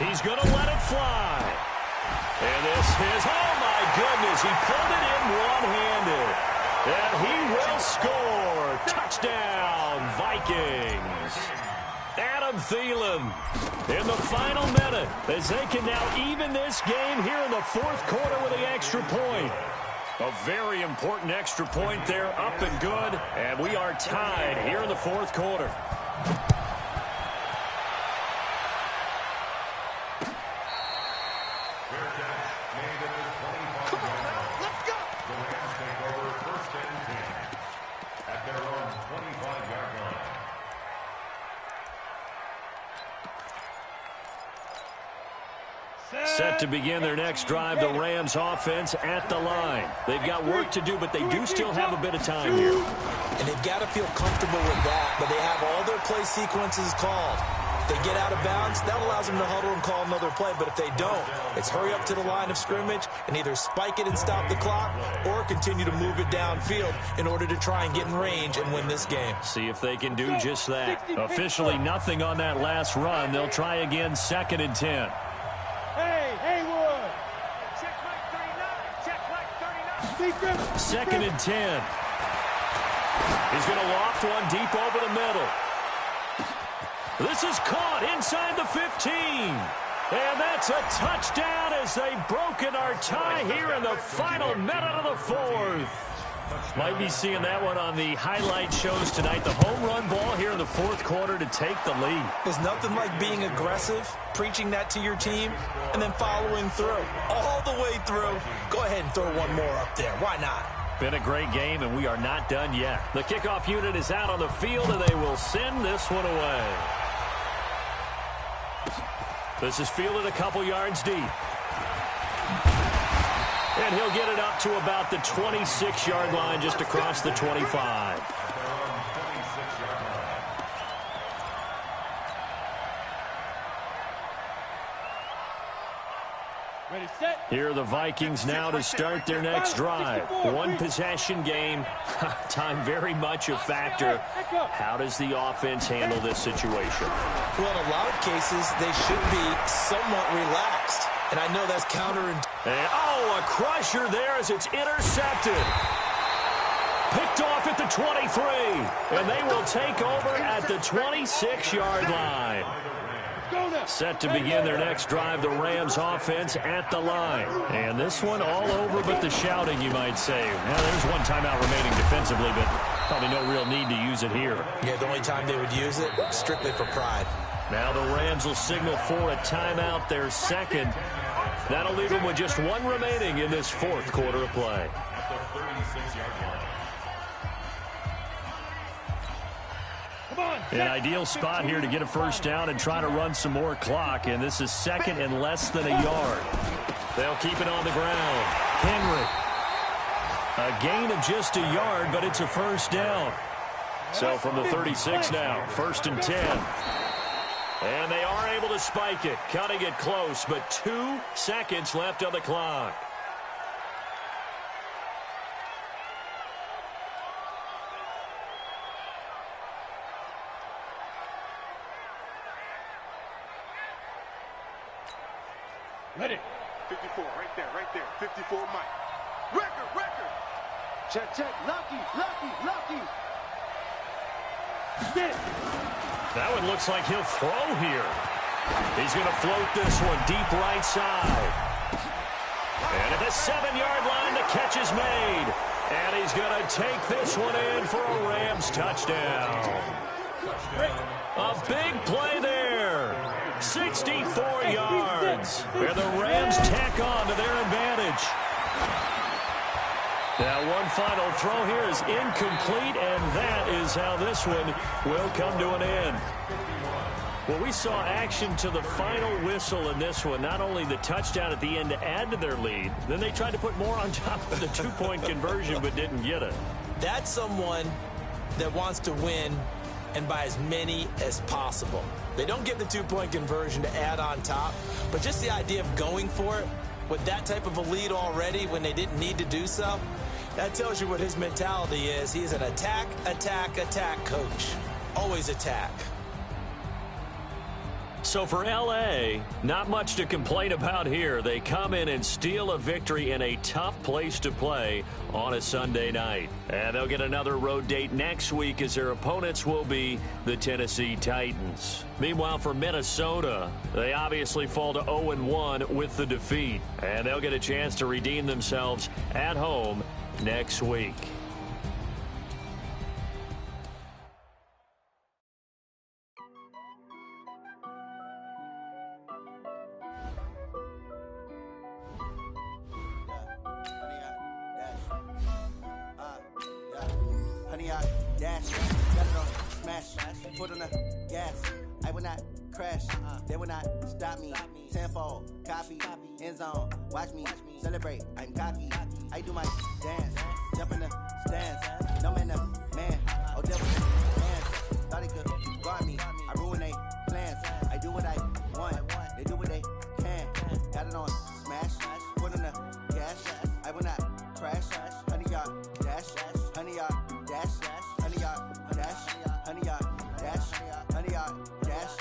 He's going to let it fly. And this is, oh my goodness, he pulled it in one-handed. And he will score. Touchdown, Vikings. Adam Thielen in the final minute as they can now even this game here in the fourth quarter with the extra point. A very important extra point there, up and good. And we are tied here in the fourth quarter. Set to begin their next drive, the Rams offense at the line. They've got work to do, but they do still have a bit of time here. And they've got to feel comfortable with that, but they have all their play sequences called. If they get out of bounds, that allows them to huddle and call another play, but if they don't, it's hurry up to the line of scrimmage and either spike it and stop the clock or continue to move it downfield in order to try and get in range and win this game. See if they can do just that. Officially nothing on that last run. They'll try again, 2nd and 10. Haywood. Check like 39. Check like 39. 2nd and 10. He's going to loft one deep over the middle. This is caught inside the 15. And that's a touchdown as they've broken our tie here in the final minute of the fourth. Might be seeing that one on the highlight shows tonight. The home run ball here in the fourth quarter to take the lead. There's nothing like being aggressive, preaching that to your team, and then following through. All the way through. Go ahead and throw one more up there. Why not? Been a great game, and we are not done yet. The kickoff unit is out on the field, and they will send this one away. This is fielded a couple yards deep. And he'll get it up to about the 26-yard line, just across the 25. Ready, set. Here are the Vikings now to start their next drive. One possession game. Time very much a factor. How does the offense handle this situation? Well, in a lot of cases, they should be somewhat relaxed. And I know that's counterintuitive. And, oh, a crusher there as it's intercepted. Picked off at the 23, and they will take over at the 26-yard line. Set to begin their next drive, the Rams offense at the line. And this one all over but the shouting, you might say. Well, there's one timeout remaining defensively, but probably no real need to use it here. Yeah, the only time they would use it, strictly for pride. Now the Rams will signal for a timeout, their second. That'll leave them with just one remaining in this fourth quarter of play. An ideal spot here to get a first down and try to run some more clock, and this is second and less than a yard. They'll keep it on the ground. Henry. A gain of just a yard, but it's a first down. So from the 36 now, 1st and 10. And they are able to spike it, cutting it close, but 2 seconds left on the clock. Ready. 54, right there, 54, Mike. Record. Check. Lucky. Sit. That one looks like he'll throw here. He's going to float this one deep right side. And at the 7-yard line, the catch is made. And he's going to take this one in for a Rams touchdown. A big play there. 64 yards. And the Rams tack on to their advantage. Now one final throw here is incomplete, and that is how this one will come to an end. Well, we saw action to the final whistle in this one. Not only the touchdown at the end to add to their lead, then they tried to put more on top of the 2-point conversion but didn't get it. That's someone that wants to win and by as many as possible. They don't get the 2-point conversion to add on top, but just the idea of going for it with that type of a lead already when they didn't need to do so, that tells you what his mentality is. He is an attack coach. Always attack. So for L.A., not much to complain about here. They come in and steal a victory in a tough place to play on a Sunday night. And they'll get another road date next week as their opponents will be the Tennessee Titans. Meanwhile, for Minnesota, they obviously fall to 0-1 with the defeat. And they'll get a chance to redeem themselves at home next week. Foot on the gas, I will not crash, they will not stop me. Tenfold, copy, end zone, watch me celebrate. I'm cocky, I do my dance, jump in the stands, no man, oh devil, hands, thought he could guard me. I ruin they plans, I do what I want, they do what they can. Got it on smash, foot on the gas, I will not crash. 100-yard dash, 100-yard dash, 100-yard dash, 100-yard dash, 100-yard dash,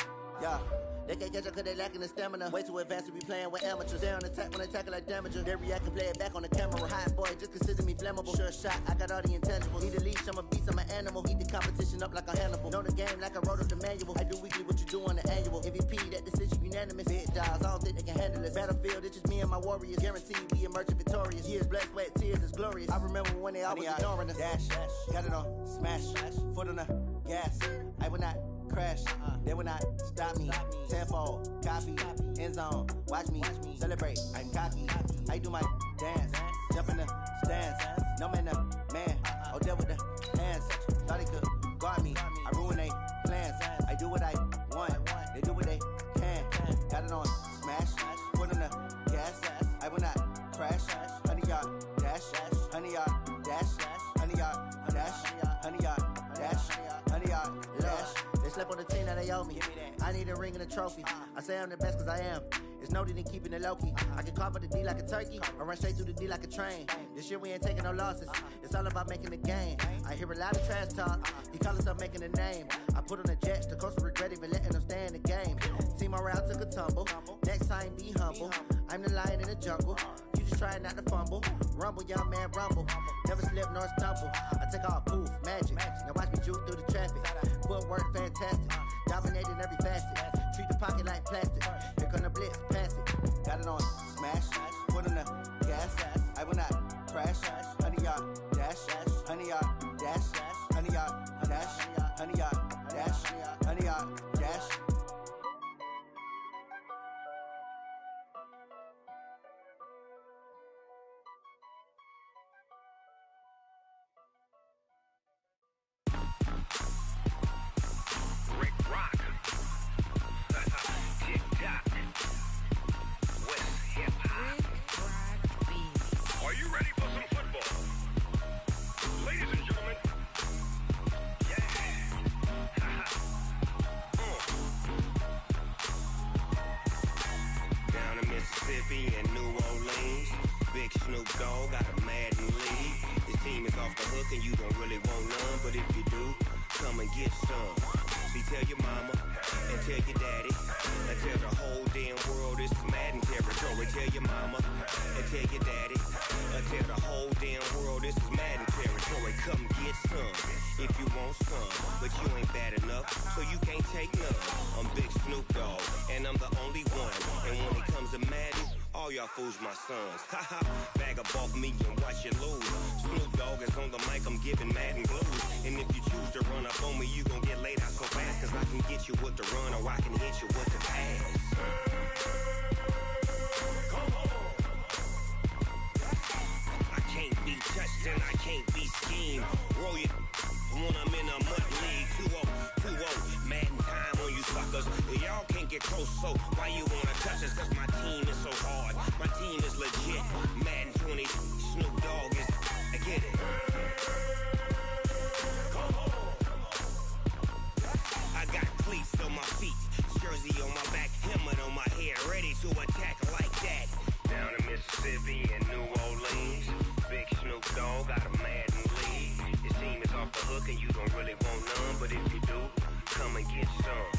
yeah. They can't catch up cause they lacking the stamina. Way too advanced to be playing with amateurs. They on attack when they tackle like damages. They react and play it back on the camera. Hot boy, just consider me flammable. Sure shot, I got all the intangibles. Need a leash, I'm a beast, I'm an animal. Heat the competition up like a Hannibal. Know the game like I wrote up the manual. I do weekly what you do on the annual. MVP, that decision unanimous. Big dials, I don't think they can handle it. Battlefield, it's just me and my warriors. Guaranteed we emerge victorious. Years, blood, sweat, tears is glorious. I remember when they always ignoring us. Dash, got it on smash, foot on the gas. I will not crash, they will not stop me. Tenfold, copy, end zone, watch me celebrate. I'm cocky, I do my dance, jump in the stands, no man, oh there with the hands, thought he could guard me. I ruin they plans, I do what I want, they do what they can. Got it on smash, foot on the gas, I will not crash. 100-yard dash, 100-yard dash, 100-yard dash, 100-yard dash, 100-yard dash. They slept on the team that they owe me. I need a ring and a trophy. I say I'm the best cause I am. It's noted in keeping it low-key. I can carve for the D like a turkey or run straight through the D like a train. This year we ain't taking no losses. It's all about making the game. I hear a lot of trash talk. He call himself making a name. I put on the Jets. The coach regret even letting them stay in the game. Team morale took a tumble. Next time be humble. I'm the lion in the jungle. You just trying not to fumble. Rumble, young man, rumble. Never slip nor stumble. I I take off, poof, magic. Now watch me juke through the traffic. Footwork fantastic. Dominating every facet. Treat the pocket like plastic. Here come the blitz, pass it. Got it on smash. Put on the gas. I will not crash. 100 yard dash. 100 yard dash. 100 yard dash. 100 yard dash. 100 yard dash. And New Orleans, big Snoop Dogg got a Madden league. His team is off the hook and you don't really want none, but if you do, come and get some. See, tell your mama and tell your daddy and tell the whole damn world this is Madden territory. Tell your mama and tell your daddy and tell the whole damn world this is Madden territory. Come get some if you want some, but you ain't bad enough, so you can't take none. I'm Big Snoop Dogg and I'm the only one, and when it comes to Madden, all y'all fools my sons. Haha, bag up off me and watch you lose. Snoop Dogg is on the mic, I'm giving Madden blues. And if you choose to run up on me, you gon' get laid out so fast, cause I can get you with the run or I can hit you with the pass. I can't be touched and I can't be schemed. Roll you when I'm in a mud league. 2-0, Madden time on you suckers. Y'all can't get close, so why you wanna touch us? Cause my team is so hard. My team is legit. Madden 20, Snoop Dogg is. I get it. I got cleats on my feet, jersey on my back, helmet on my head, ready to attack like that. Down in Mississippi and New Orleans, big Snoop Dogg got a Madden league. His team is off the hook and you don't really want none, but if you do, come and get some.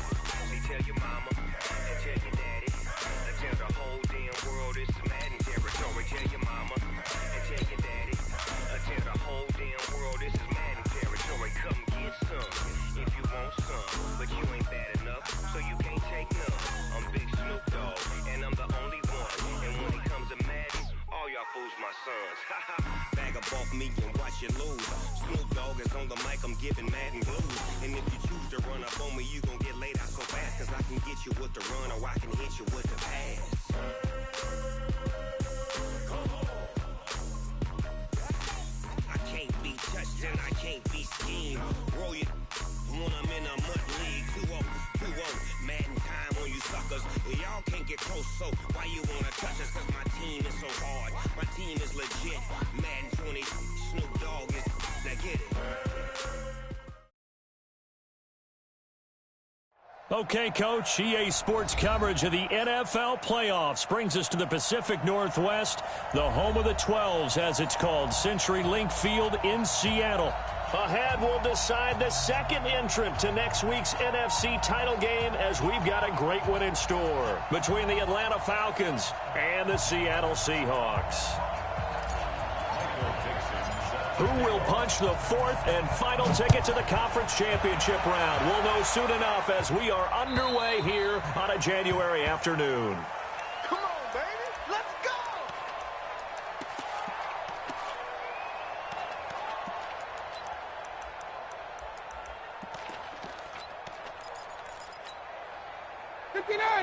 See, tell your mama and tell your daddy and tell the whole damn world this is Madden territory. Tell your mama and tell your daddy and tell the whole damn world this is Madden territory. Come get some if you want some, but you ain't bad enough, so you can't take none. I'm Big Snoop Dogg and I'm the only one, and when it comes to Madden, all y'all fools my sons. Haha, bag up off me and watch you lose. Snoop Dogg is on the mic, I'm giving Madden blues. And if you choose to run up on me, you gon' get laid out so fast, cause I can get you with the run or I can hit you with the pass. I can't be touched and I can't be schemed. Roll you when I'm in a mud league. 2-0, Madden time on you suckers. Y'all can't get close, so why you wanna touch us? Cause my team is so hard. My team is legit. Madden 20, Snoop Dogg is. Now get it. Okay, Coach, EA Sports coverage of the NFL playoffs brings us to the Pacific Northwest, the home of the 12s, as it's called, CenturyLink Field in Seattle. Ahead, we'll decide the second entrant to next week's NFC title game, as we've got a great one in store between the Atlanta Falcons and the Seattle Seahawks. Who will punch the fourth and final ticket to the conference championship round? We'll know soon enough as we are underway here on a January afternoon. Come on, baby. Let's go.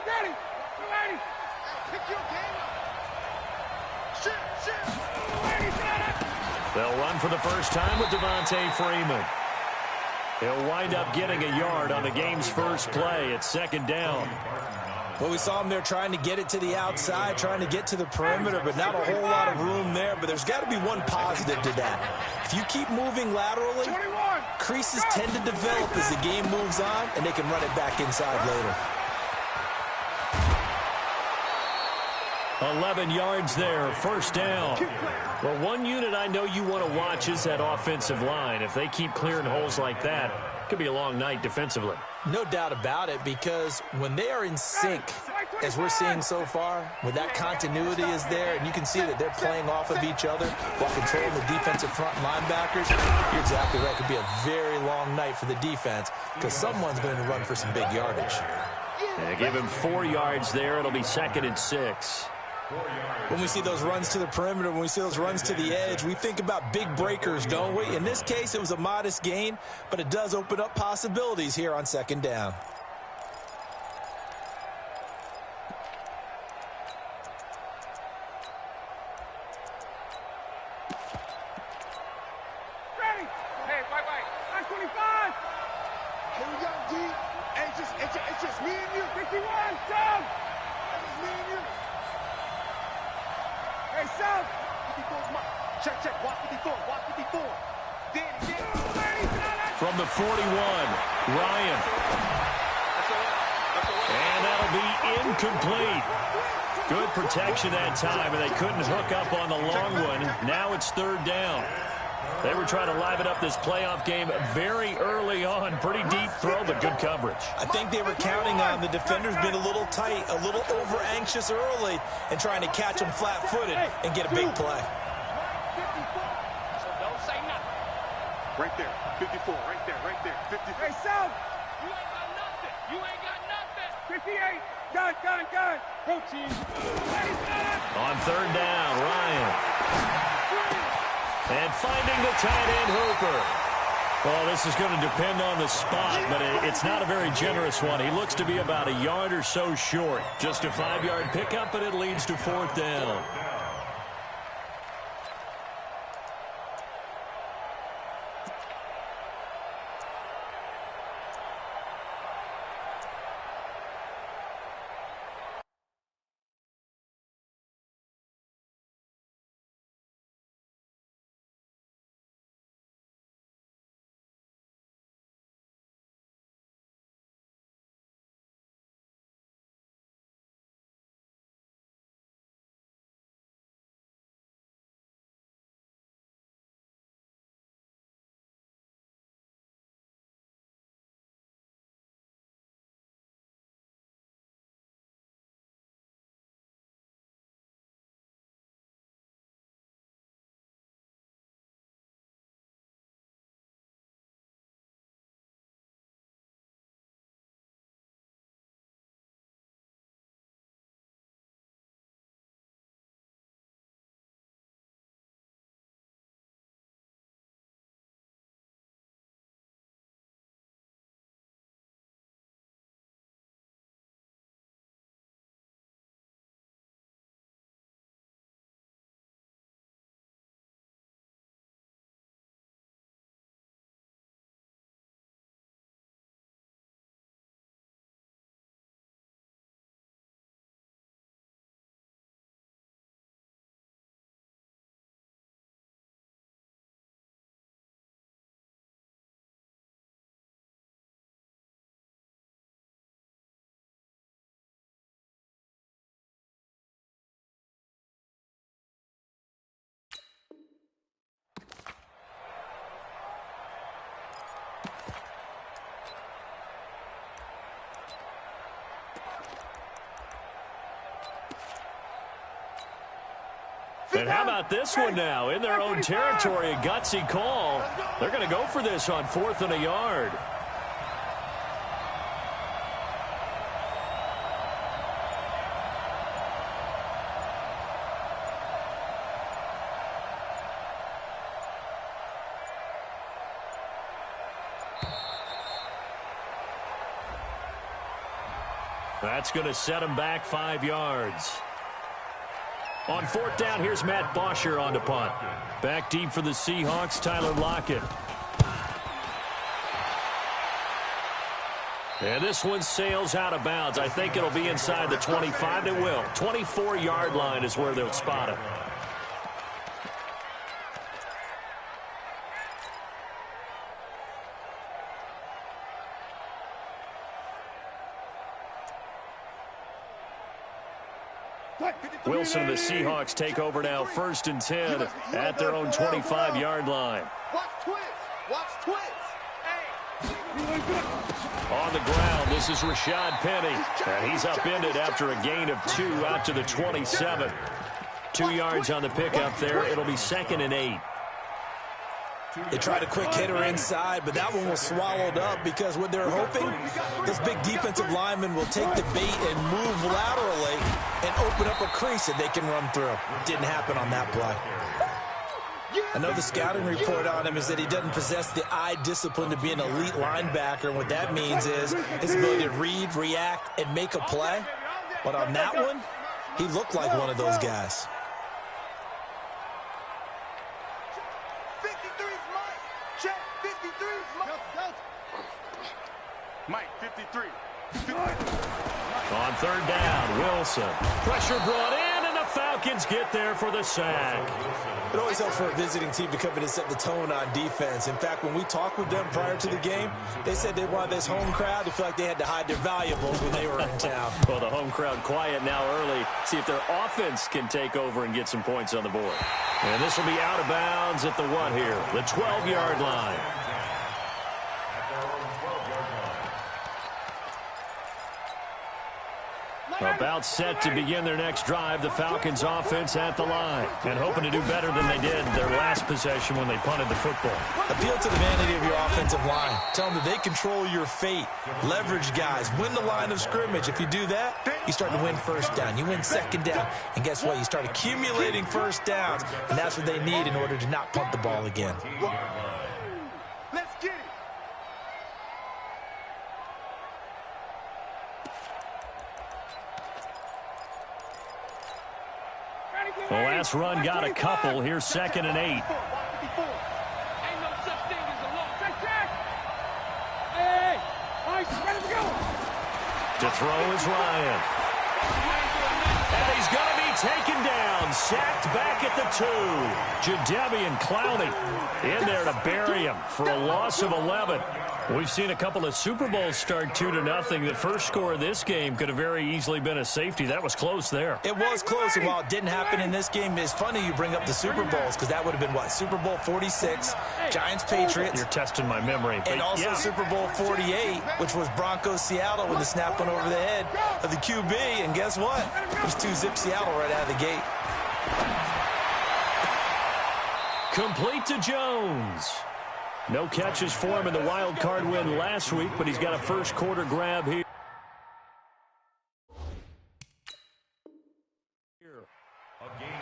Daddy. 280. Pick your game up. Shit. 280. They'll run for the first time with Devontae Freeman. He'll wind up getting a yard on the game's first play. It's second down. Well, we saw him there trying to get it to the outside, trying to get to the perimeter, but not a whole lot of room there. But there's got to be one positive to that. If you keep moving laterally, creases tend to develop as the game moves on, and they can run it back inside later. 11 yards there, first down. Well, one unit I know you want to watch is that offensive line. If they keep clearing holes like that, it could be a long night defensively. No doubt about it, because when they are in sync, as we're seeing so far, when that continuity is there, and you can see that they're playing off of each other while controlling the defensive front linebackers, you're exactly right. It could be a very long night for the defense because someone's going to run for some big yardage. They give him 4 yards there. It'll be 2nd and 6. When we see those runs to the perimeter, when we see those runs to the edge, we think about big breakers, don't we? In this case, it was a modest gain, but it does open up possibilities here on 2nd down. It's just me and you. 51, Sam! It's me and you. Hey, Sam! 54's mine. Check, check. Watch 54. Watch 54. From the 41, Ryan. And that'll be incomplete. Good protection that time, and they couldn't hook up on the long one. Now it's 3rd down. They were trying to liven up this playoff game very early on. Pretty deep throw, but good coverage. I think they were counting on the defenders being a little tight, a little over-anxious early, and trying to catch them flat-footed and get a big play. So don't say nothing. Right there. 54. Right there. Right there. 54. Hey, Sam! You ain't got nothing. You ain't got nothing. 58. Gun. Go, team. On 3rd down, Ryan. And finding the tight end, Hooper. Well, this is going to depend on the spot, but it's not a very generous one. He looks to be about a yard or so short. Just a 5-yard pickup, and it leads to 4th down. And how about this one now? In their own territory, a gutsy call. They're going to go for this on 4th and a yard. That's going to set them back 5 yards. On 4th down, here's Matt Bosher on the punt. Back deep for the Seahawks, Tyler Lockett. And this one sails out of bounds. I think it'll be inside the 25. It will. 24-yard line is where they'll spot it. Wilson and the Seahawks take over now, 1st and 10 at their own 25-yard line. Watch twins. Watch twins. Hey. On the ground, this is Rashad Penny. And he's upended after a gain of 2 out to the 27. 2 yards on the pickup there. It'll be 2nd and 8. They tried a quick hitter inside, but that one was swallowed up because what they're hoping, this big defensive lineman will take the bait and move laterally and open up a crease that they can run through. Didn't happen on that play. I know the scouting report on him is that he doesn't possess the eye discipline to be an elite linebacker, and what that means is his ability to read, react, and make a play. But on that one, he looked like one of those guys. Mike, 53. On 3rd down, Wilson. Pressure brought in, and the Falcons get there for the sack. It always helps for a visiting team to come in and set the tone on defense. In fact, when we talked with them prior to the game, they said they wanted this home crowd to feel like they had to hide their valuables when they were in town. Well, the home crowd quiet now early. See if their offense can take over and get some points on the board. And this will be out of bounds at the what here? The 12-yard line. About set to begin their next drive, the Falcons offense at the line and hoping to do better than they did their last possession when they punted the football. Appeal to the vanity of your offensive line. Tell them that they control your fate. Leverage guys. Win the line of scrimmage. If you do that, you start to win 1st down. You win 2nd down. And guess what? You start accumulating 1st downs, and that's what they need in order to not punt the ball again. Let's get it. The last run got a couple. Here's 2nd and 8. Ain't no such thing as a loss. Check. Hey. All right, ready to go. To throw is Ryan. And he's going to be taken down. Sacked back at the 2. Jadeveon Clowney in there to bury him for a loss of 11. We've seen a couple of Super Bowls start 2-0. The first score of this game could have very easily been a safety. That was close there. It was close, and while it didn't happen in this game, it's funny you bring up the Super Bowls because that would have been, what, Super Bowl 46, Giants-Patriots. You're testing my memory. And also Super Bowl 48, which was Broncos-Seattle when the snap went over the head of the QB. And guess what? It was 2-zip Seattle right out of the gate. Complete to Jones. No catches for him in the wild card win last week, but he's got a first quarter grab here.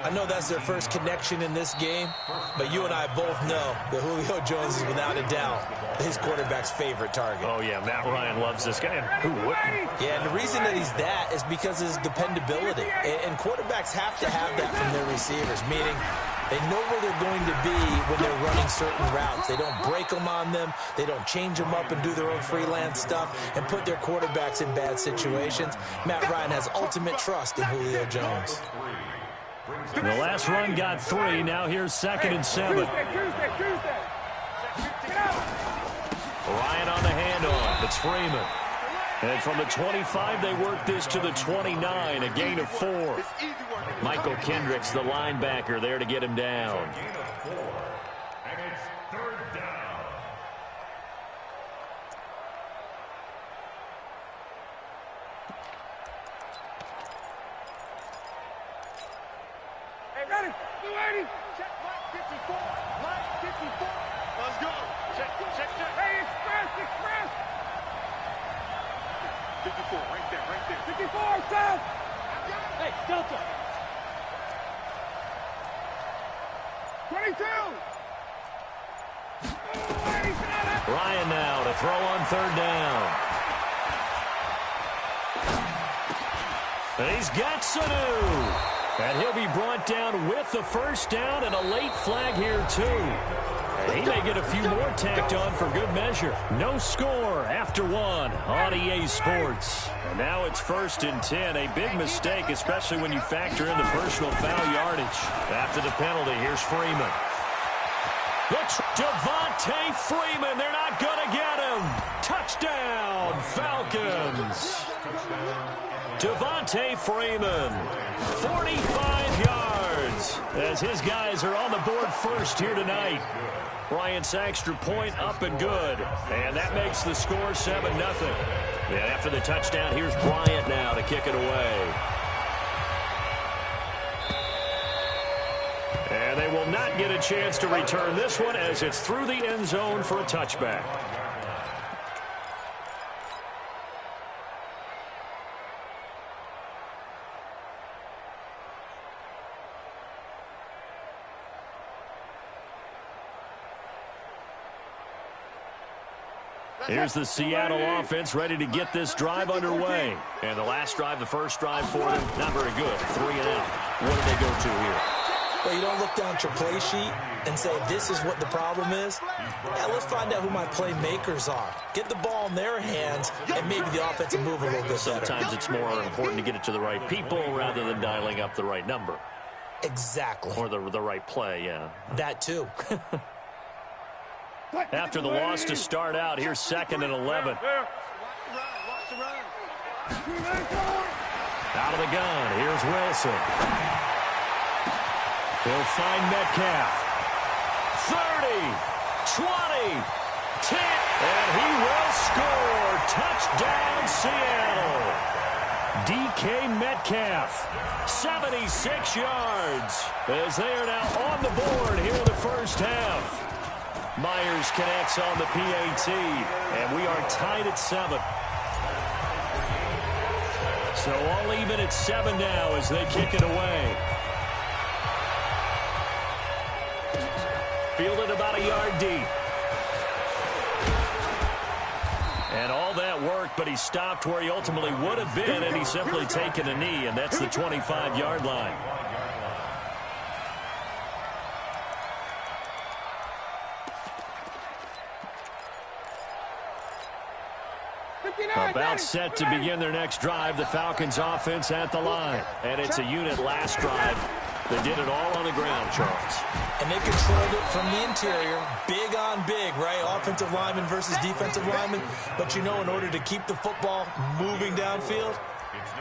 I know that's their first connection in this game, but you and I both know that Julio Jones is without a doubt his quarterback's favorite target. Oh, yeah, Matt Ryan loves this guy. And who wouldn't? Yeah, and the reason that he's that is because of his dependability. And quarterbacks have to have that from their receivers, meaning they know where they're going to be when they're running certain routes. They don't break them on them. They don't change them up and do their own freelance stuff and put their quarterbacks in bad situations. Matt Ryan has ultimate trust in Julio Jones. The last run got 3. Now here's 2nd and 7. Ryan on the handoff. It's Freeman. And from the 25, they work this to the 29, a gain of 4. Michael Kendricks, the linebacker, there to get him down. And it's 3rd down. Hey, ready? 280. Check Mike 54. Mike 54. Let's go. Check. Hey, express. 54, right there. 54, Sam. Hey, Delta. 22. Ryan now to throw on 3rd down. And he's got Sanu. And he'll be brought down with the 1st down and a late flag here, too. And he may get a few more tacked on for good measure. No score after 1 on EA Sports. And now it's 1st and 10. A big mistake, especially when you factor in the personal foul yardage. After the penalty, here's Freeman. Devontae Freeman. They're not going to get him. Touchdown, Falcons. Devontae Freeman, 45 yards, as his guys are on the board first here tonight. Bryant's extra point up and good, and that makes the score 7-0. And after the touchdown, here's Bryant now to kick it away. And they will not get a chance to return this one as it's through the end zone for a touchback. Here's the Seattle offense ready to get this drive underway. And the last drive, the first drive for them, not very good. 3 and out. What do they go to here? Well, you don't look down at your play sheet and say, this is what the problem is. Yeah, let's find out who my playmakers are. Get the ball in their hands, and maybe the offense will move a little bit better. Sometimes it's more important to get it to the right people rather than dialing up the right number. Exactly. Or the right play, yeah. That too. After the loss to start out, here's 2nd and 11. Out of the gun, here's Wilson. He'll find Metcalf. 30, 20, 10, and he will score. Touchdown, Seattle. DK Metcalf, 76 yards, as they are now on the board here in the first half. Myers connects on the PAT, and we are tied at 7. So all even at 7 now as they kick it away. Fielded about a yard deep. And all that work, but he stopped where he ultimately would have been, and he's simply taken a knee, and that's the 25-yard line. About set to begin their next drive, the Falcons offense at the line. And it's a unit last drive. They did it all on the ground, Charles. And they controlled it from the interior, big on big, right? Offensive lineman versus defensive lineman. But you know, in order to keep the football moving downfield,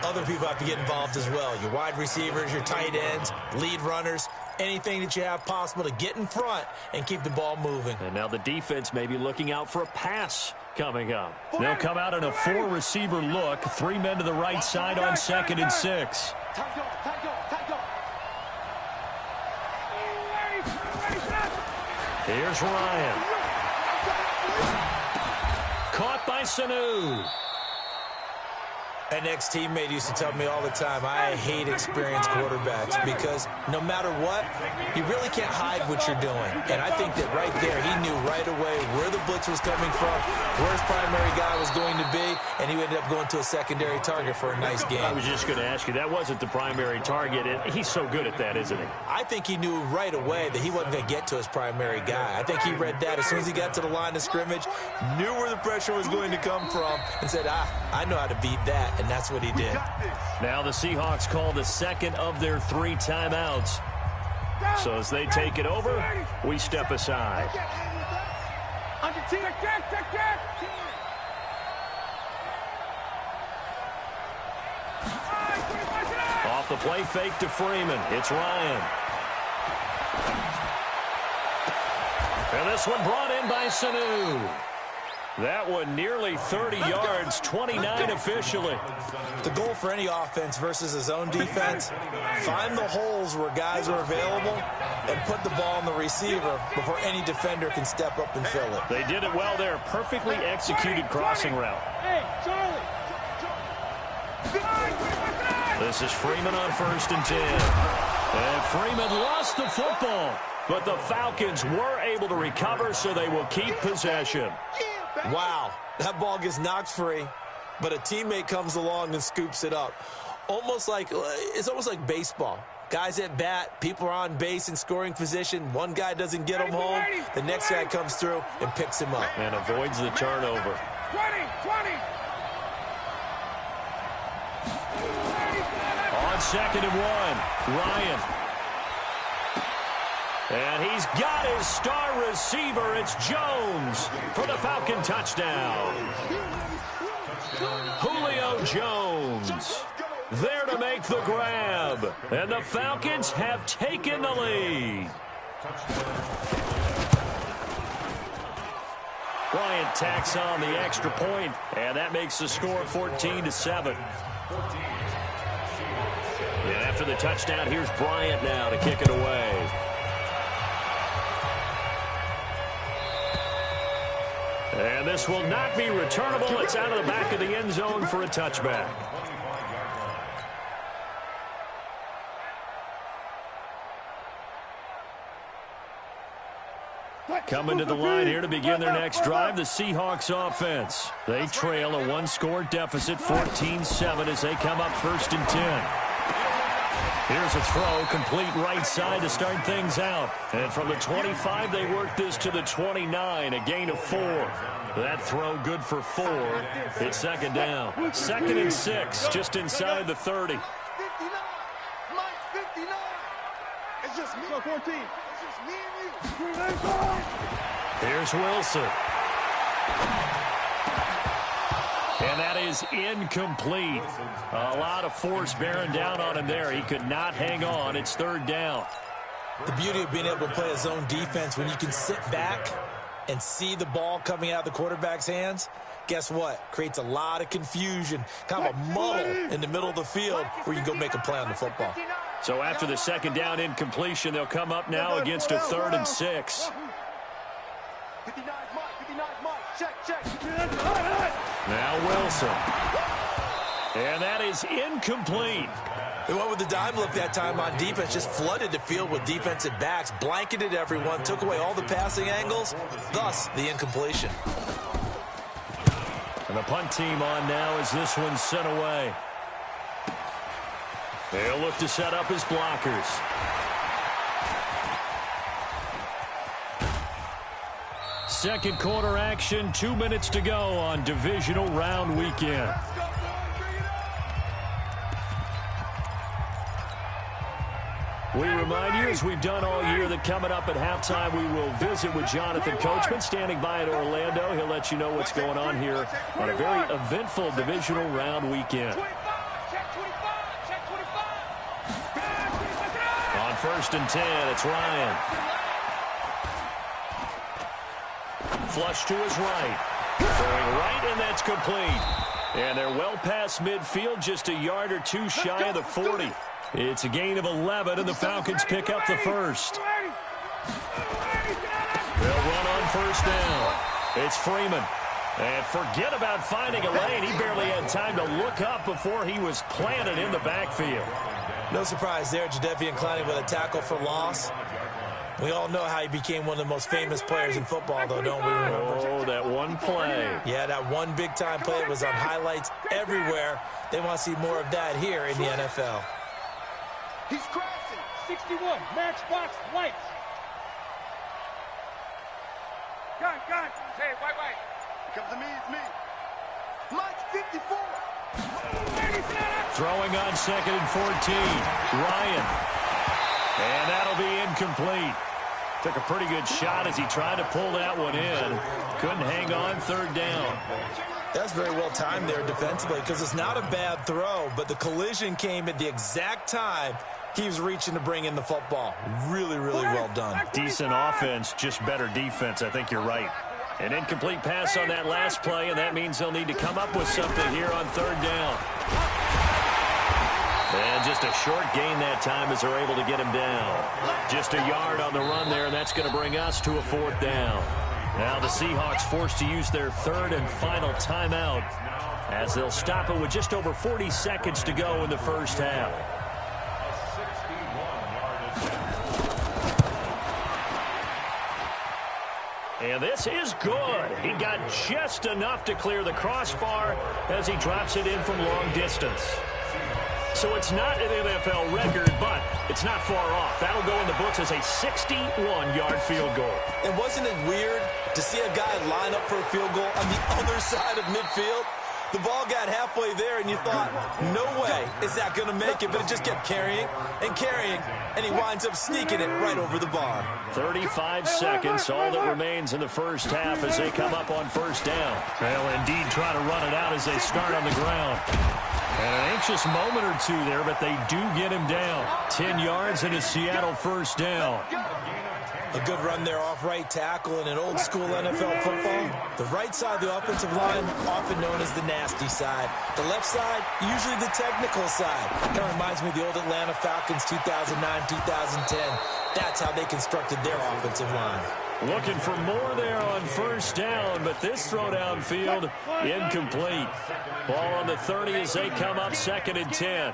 other people have to get involved as well. Your wide receivers, your tight ends, lead runners, anything that you have possible to get in front and keep the ball moving. And now the defense may be looking out for a pass coming up. They'll come out in a 4-receiver look. 3 men to the right side on 2nd and 6. Here's Ryan. Caught by Sanu. An ex-teammate used to tell me all the time, I hate experienced quarterbacks because no matter what, you really can't hide what you're doing. And I think that right there, he knew right away where the blitz was coming from, where his primary guy was going to be, and he ended up going to a secondary target for a nice game. I was just going to ask you, that wasn't the primary target. He's so good at that, isn't he? I think he knew right away that he wasn't going to get to his primary guy. I think he read that as soon as he got to the line of scrimmage, knew where the pressure was going to come from, and said, I know how to beat that. And that's what he did. Now the Seahawks call the second of their 3 timeouts. So as they take it over, we step aside. Off the play fake to Freeman. It's Ryan. And this one brought in by Sanu. That one nearly 30 yards, 29 officially. The goal for any offense versus his own defense, find the holes where guys are available and put the ball on the receiver before any defender can step up and fill it. They did it well there. Perfectly executed crossing route. This is Freeman on 1st and 10. And Freeman lost the football, but the Falcons were able to recover, so they will keep possession. Wow, that ball gets knocked free, but a teammate comes along and scoops it up. It's almost like baseball. Guys at bat, people are on base in scoring position. One guy doesn't get him home. The next guy comes through and picks him up. And avoids the turnover. 20. On 2nd and 1, Ryan. And he's got his star receiver. It's Jones for the Falcon touchdown. Julio Jones. there to make the grab. And the Falcons have taken the lead. Bryant tacks on the extra point, and that makes the score 14-7. And after the touchdown, here's Bryant now to kick it away. And this will not be returnable. It's out of the back of the end zone for a touchback. Coming to the line here to begin their next drive, the Seahawks offense. They trail a one-score deficit, 14-7, as they come up 1st and 10. Here's a throw, complete right side to start things out. And from the 25, they work this to the 29, a gain of 4. That throw good for 4. It's 2nd down. 2nd and 6, just inside the 30. 59. Mike 59. It's just me. 14. It's just me and you. Here's Wilson. And that is incomplete. A lot of force bearing down on him there. He could not hang on. It's 3rd down. The beauty of being able to play a zone defense when you can sit back and see the ball coming out of the quarterback's hands, guess what? Creates a lot of confusion, kind of a muddle in the middle of the field where you can go make a play on the football. So after the 2nd down incompletion, they'll come up now against a 3rd and 6. 59 Mike. 59 Mike. Check. Now Wilson. And that is incomplete. They went with the dime look that time on defense, just flooded the field with defensive backs, blanketed everyone, took away all the passing angles, thus the incompletion. And the punt team on now as this one's sent away. They'll look to set up his blockers. Second quarter action, 2 minutes to go on divisional round weekend. We remind you, as we've done all year, that coming up at halftime, we will visit with Jonathan Coachman, standing by at Orlando. He'll let you know what's going on here on a very eventful divisional round weekend. On 1st and 10, it's Ryan. Flush to his right. Throwing right, and that's complete. And they're well past midfield, just a yard or 2 shy of the 40. It's a gain of 11, and the Falcons pick up the first. They'll run on 1st down. It's Freeman. And forget about finding a lane. He barely had time to look up before he was planted in the backfield. No surprise there, Jadeveon Clowney with a tackle for loss. We all know how he became one of the most famous players in football, though, don't we remember? Oh, that one play. Yeah, that one big-time play was on highlights everywhere. They want to see more of that here in the NFL. He's crashing. 61, matchbox lights. Gun. Hey, white. Comes to me, it's me. Mike's 54. Throwing on 2nd and 14. Ryan. And that'll be incomplete. Took a pretty good shot as he tried to pull that one in. Couldn't hang on, 3rd down. That's very well timed there defensively, because it's not a bad throw, but the collision came at the exact time he was reaching to bring in the football. Really well done. Decent offense, just better defense. I think you're right. An incomplete pass on that last play, and that means they'll need to come up with something here on 3rd down. And just a short gain that time as they're able to get him down. Just a yard on the run there, and that's going to bring us to a 4th down. Now the Seahawks forced to use their 3rd and final timeout as they'll stop it with just over 40 seconds to go in the first half. And this is good. He got just enough to clear the crossbar as he drops it in from long distance. So it's not an NFL record, but it's not far off. That'll go in the books as a 61-yard field goal. And wasn't it weird to see a guy line up for a field goal on the other side of midfield? The ball got halfway there, and you thought, no way is that going to make it, but it just kept carrying, and he winds up sneaking it right over the bar. 35 seconds, all that remains in the first half as they come up on 1st down. They'll indeed try to run it out as they start on the ground. And an anxious moment or two there, but they do get him down. 10 yards and a Seattle first down. A good run there off right tackle in an old school NFL football. The right side of the offensive line, often known as the nasty side. The left side, usually the technical side. Kind of reminds me of the old Atlanta Falcons 2009, 2010. That's how they constructed their offensive line. Looking for more there on first down, but this throw downfield incomplete. Ball on the 30 as they come up 2nd and 10.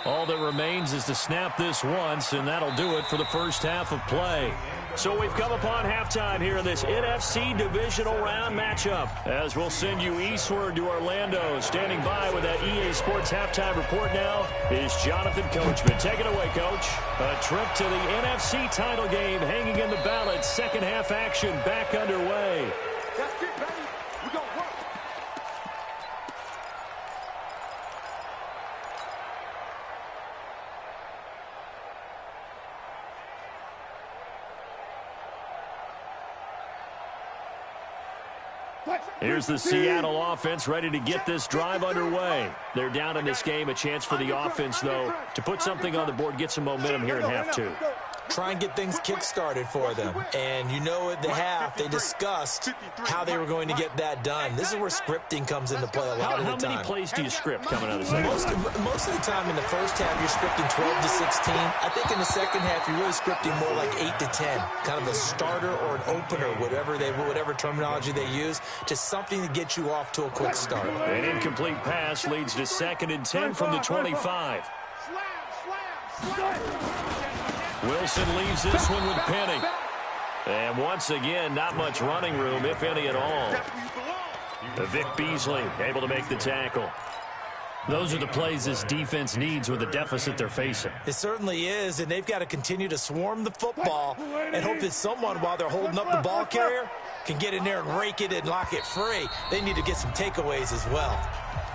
All that remains is to snap this once, and that'll do it for the first half of play. So we've come upon halftime here in this NFC divisional round matchup, as we'll send you eastward to Orlando. Standing by with that EA Sports halftime report now is Jonathan Coachman. Take it away, Coach. A trip to the NFC title game hanging in the balance. Second half action back underway. That's it, baby. We gonna work. Here's the Seattle offense ready to get this drive underway. They're down in this game. A chance for the offense, though, to put something on the board, get some momentum here in half two. Try and get things kick-started for them. And you know at the half, they discussed how they were going to get that done. This is where scripting comes into play a lot of the time. How many plays do you script coming out of the second half? Most of the time in the first half, you're scripting 12 to 16. I think in the second half, you're really scripting more like 8 to 10. Kind of a starter or an opener, whatever terminology they use, just something to get you off to a quick start. An incomplete pass leads to 2nd and 10 from the 25. Wilson leaves this one with Penny. And once again, not much running room, if any at all. Vic Beasley able to make the tackle. Those are the plays this defense needs with the deficit they're facing. It certainly is, and they've got to continue to swarm the football and hope that someone, while they're holding up the ball carrier, can get in there and rake it and lock it free. They need to get some takeaways as well.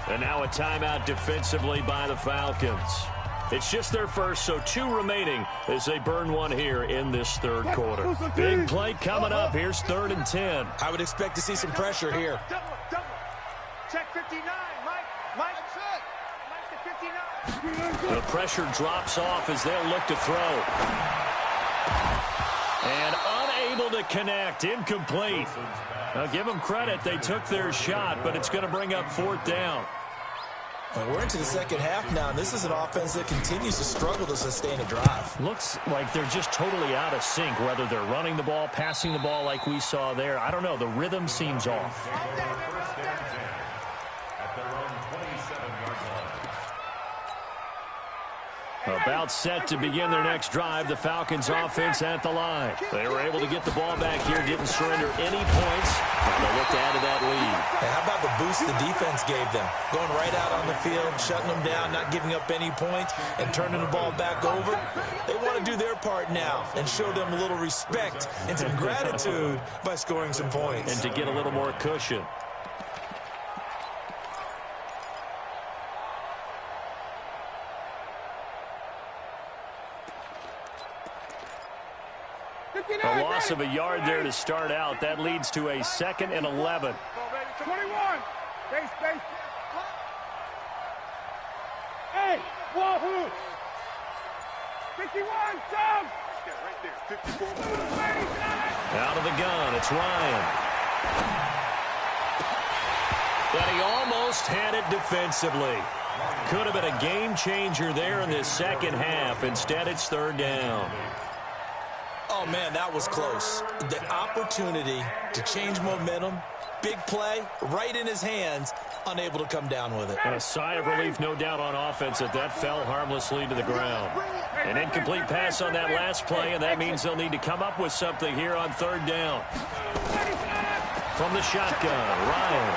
And now a timeout defensively by the Falcons. It's just their first, so 2 remaining as they burn one here in this third quarter. Big play coming up. Here's 3rd and 10. I would expect to see some pressure here. Double. Check 59, Mike. Mike the 59. The pressure drops off as they'll look to throw. And unable to connect. Incomplete. Now give them credit. They took their shot, but it's going to bring up 4th down. And we're into the second half now, and this is an offense that continues to struggle to sustain a drive. Looks like they're just totally out of sync, whether they're running the ball, passing the ball like we saw there. I don't know. The rhythm seems off. About set to begin their next drive, the Falcons offense at the line. They were able to get the ball back here, didn't surrender any points. Now they'll look to add to that lead. And how about the boost the defense gave them? Going right out on the field, shutting them down, not giving up any points, and turning the ball back over. They want to do their part now and show them a little respect and some gratitude by scoring some points. And to get a little more cushion. A loss of a yard there to start out. That leads to a 2nd and 11. 21. Base. Hey, Wahoo. 51, Tom. Right there, 54. Out of the gun, it's Ryan. But he almost had it defensively. Could have been a game changer there in this second half. Instead, it's 3rd down. Oh, man, that was close. The opportunity to change momentum, big play, right in his hands, unable to come down with it. A sigh of relief, no doubt, on offense that fell harmlessly to the ground. An incomplete pass on that last play, and that means they'll need to come up with something here on 3rd down. From the shotgun, Ryan.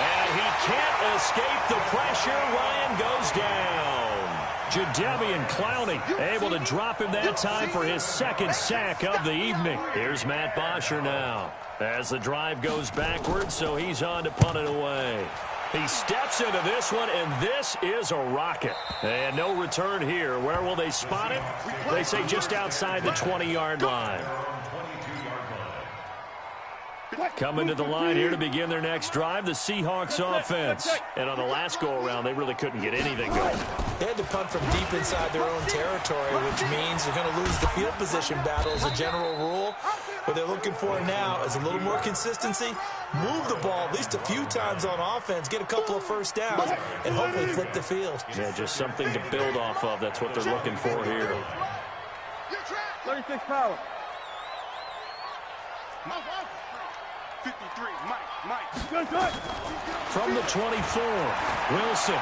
And he can't escape the pressure. Ryan goes down. Jadeveon Clowney able to drop him that time for his 2nd sack of the evening. Here's Matt Bosher now as the drive goes backwards, so he's on to punt it away. He steps into this one, and this is a rocket. And no return here. Where will they spot it? They say just outside the 20-yard line. Coming to the line here to begin their next drive, the Seahawks offense. And on the last go-around, they really couldn't get anything going. They had to punt from deep inside their own territory, which means they're going to lose the field position battle as a general rule. What they're looking for now is a little more consistency, move the ball at least a few times on offense, get a couple of first downs, and hopefully flip the field. Yeah, just something to build off of. That's what they're looking for here. 36 power. 53, Mike. Good. From the 24, Wilson.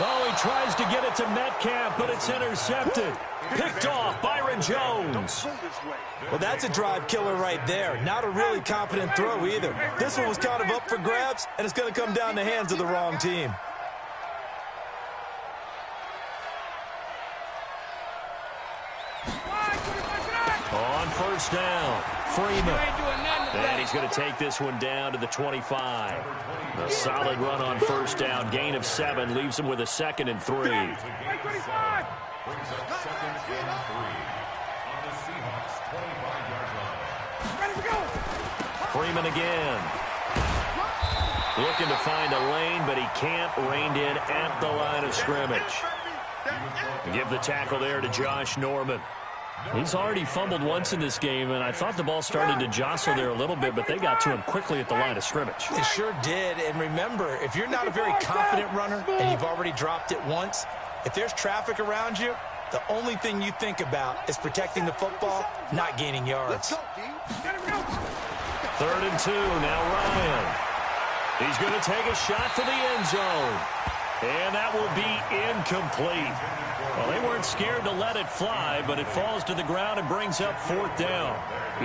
Oh, he tries to get it to Metcalf, but it's intercepted. Picked off, Byron Jones. Well, that's a drive killer right there. Not a really confident throw either. This one was kind of up for grabs, and it's going to come down the hands of the wrong team. On first down, Freeman. And he's going to take this one down to the 25. A solid run on first down. Gain of 7 leaves him with a 2nd and 3. Brings up 2nd and 3 on the Seahawks 25-yard line. Freeman again. Looking to find a lane, but he can't. Reined in at the line of scrimmage. Give the tackle there to Josh Norman. He's already fumbled once in this game, and I thought the ball started to jostle there a little bit, but they got to him quickly at the line of scrimmage. They sure did, and remember, if you're not a very confident runner and you've already dropped it once, if there's traffic around you, the only thing you think about is protecting the football, not gaining yards. 3rd and 2, now Ryan. He's going to take a shot for the end zone, and that will be incomplete. Well, they weren't scared to let it fly, but it falls to the ground and brings up 4th down.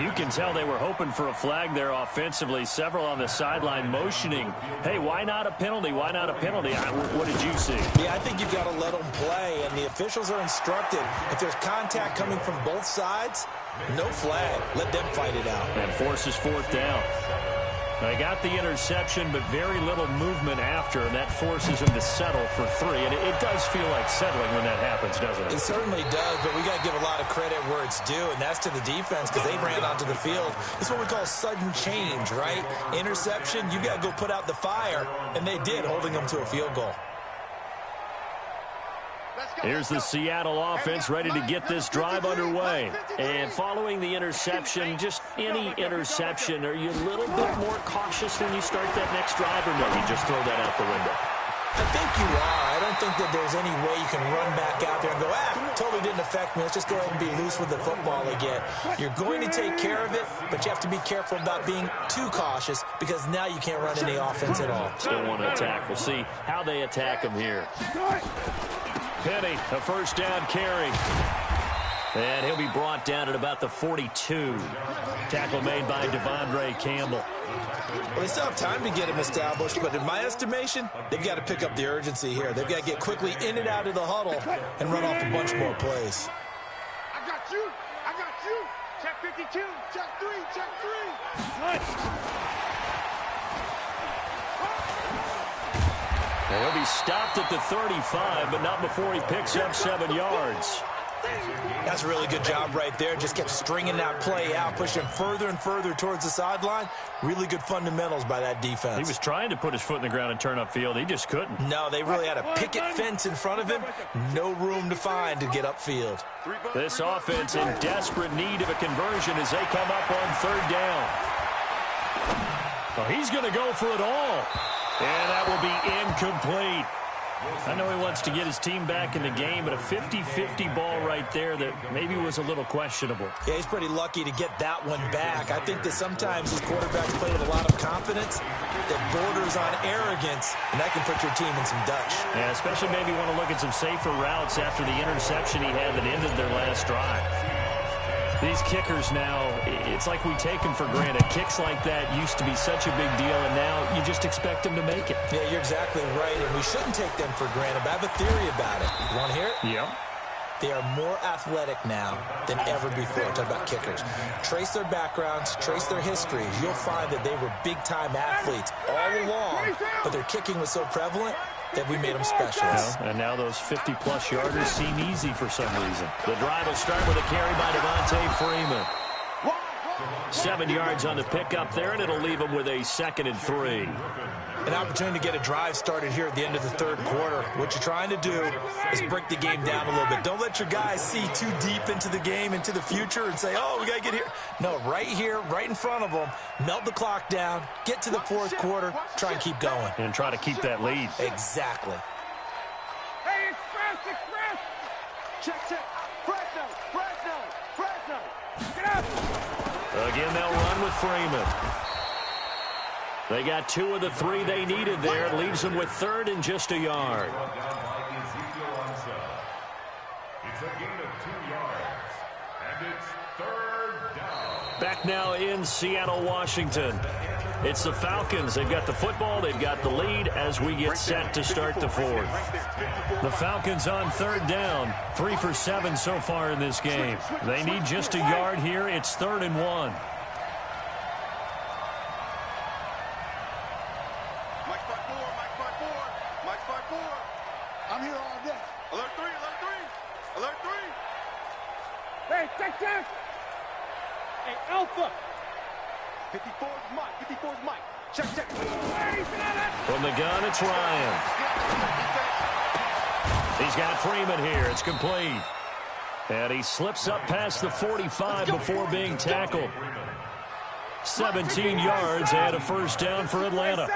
You can tell they were hoping for a flag there offensively. Several on the sideline motioning, hey, why not a penalty? Why not a penalty? What did you see? Yeah, I think you've got to let them play, and the officials are instructed. If there's contact coming from both sides, no flag. Let them fight it out. And forces 4th down. They got the interception, but very little movement after, and that forces him to settle for 3. And it does feel like settling when that happens, doesn't it? It certainly does, but we got to give a lot of credit where it's due, and that's to the defense because they ran onto the field. It's what we call sudden change, right? Interception, you got to go put out the fire, and they did, holding them to a field goal. Here's the Seattle offense ready to get this drive underway. And following the interception, just any interception, are you a little bit more cautious when you start that next drive, or no, you just throw that out the window? I think you are. I don't think that there's any way you can run back out there and go, totally didn't affect me. Let's just go ahead and be loose with the football again. You're going to take care of it, but you have to be careful about being too cautious because now you can't run any offense at all. Still want to attack. We'll see how they attack him here. Penny, a first down carry. And he'll be brought down at about the 42. Tackle made by Devondre Campbell. Well, they still have time to get him established, but in my estimation, they've got to pick up the urgency here. They've got to get quickly in and out of the huddle and run off a bunch more plays. I got you. Check 52. Check 3. Check 3. And he'll be stopped at the 35, but not before he picks up 7 yards. That's a really good job right there. Just kept stringing that play out, pushing him further and further towards the sideline. Really good fundamentals by that defense. He was trying to put his foot in the ground and turn upfield. He just couldn't. No, they really had a picket fence in front of him. No room to find to get upfield. This offense in desperate need of a conversion as they come up on 3rd down. Well, he's going to go for it all. And that will be incomplete. I know he wants to get his team back in the game, but a 50-50 ball right there that maybe was a little questionable. Yeah, he's pretty lucky to get that one back. I think that sometimes his quarterbacks play with a lot of confidence that borders on arrogance, and that can put your team in some Dutch. Yeah, especially maybe want to look at some safer routes after the interception he had that ended their last drive. These kickers now, it's like we take them for granted. Kicks like that used to be such a big deal, and now you just expect them to make it. Yeah, you're exactly right, and we shouldn't take them for granted, but I have a theory about it. You want to hear it? Yeah. They are more athletic now than ever before. Talk about kickers. Trace their backgrounds, trace their histories. You'll find that they were big-time athletes all along, but their kicking was so prevalent that we made them specialists. And now those 50-plus yarders seem easy for some reason. The drive will start with a carry by Devontae Freeman. 7 yards on the pickup there, and it'll leave them with a 2nd and 3. An opportunity to get a drive started here at the end of the third quarter. What you're trying to do is break the game down a little bit. Don't let your guys see too deep into the game, into the future, and say, oh, we got to get here. No, right here, right in front of them, melt the clock down, get to the fourth quarter, try and keep going. And try to keep that lead. Exactly. Hey, express! Check. Fresno! Get up! Again, they'll run with Freeman. They got 2 of the 3 they needed there. It leaves them with 3rd and just a yard. It's a gain of 2 yards, and it's 3rd down. Back now in Seattle, Washington. It's the Falcons. They've got the football. They've got the lead as we get set to start the fourth. The Falcons on 3rd down. 3 for 7 so far in this game. They need just a yard here. It's 3rd and 1. I'm here all day. Alert 3! Hey, check! Hey, Alpha! 54's Mike. Check. From the gun, it's Ryan. He's got Freeman here. It's complete. And he slips up past the 45 before being tackled. 17 yards and a first down for Atlanta.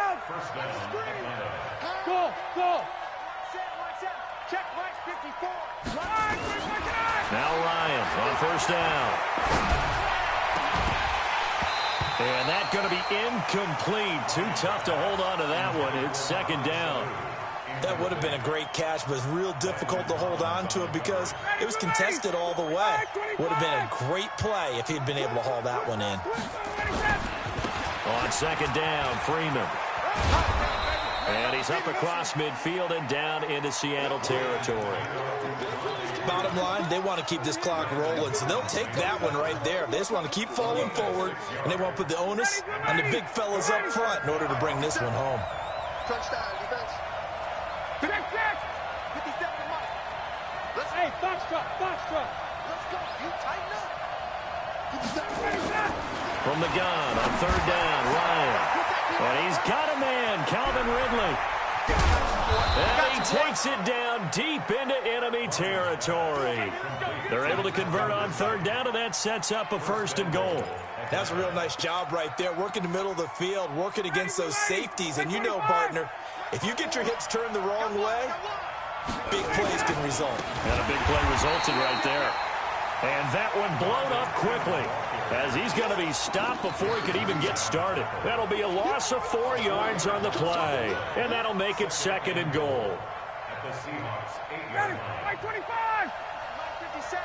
Go! Check Mike 54. Now Ryan on first down. And that's going to be incomplete. Too tough to hold on to that one. It's 2nd down. That would have been a great catch, but it's real difficult to hold on to it because it was contested all the way. Would have been a great play if he'd been able to haul that one in. On 2nd down, Freeman. And he's up across midfield and down into Seattle territory. Bottom line, they want to keep this clock rolling, so they'll take that one right there. They just want to keep falling forward, and they want to put the onus on the big fellas up front in order to bring this one home. Touchdown, defense. Check! 57 Mike. Hey, Foxtrot! Let's go. You tighten up. From the gun on 3rd down, Ryan. And he's got a man, Calvin Ridley. And he takes it down deep into enemy territory. They're able to convert on 3rd down, and that sets up a 1st and goal. That's a real nice job right there, working the middle of the field, working against those safeties. And you know, partner, if you get your hips turned the wrong way, big plays can result. And a big play resulted right there. And that one blown up quickly as he's going to be stopped before he could even get started. That'll be a loss of 4 yards on the play. And that'll make it 2nd and goal. At the Seahawks, 8 Got it! yard line. Mike 25! Mike 57!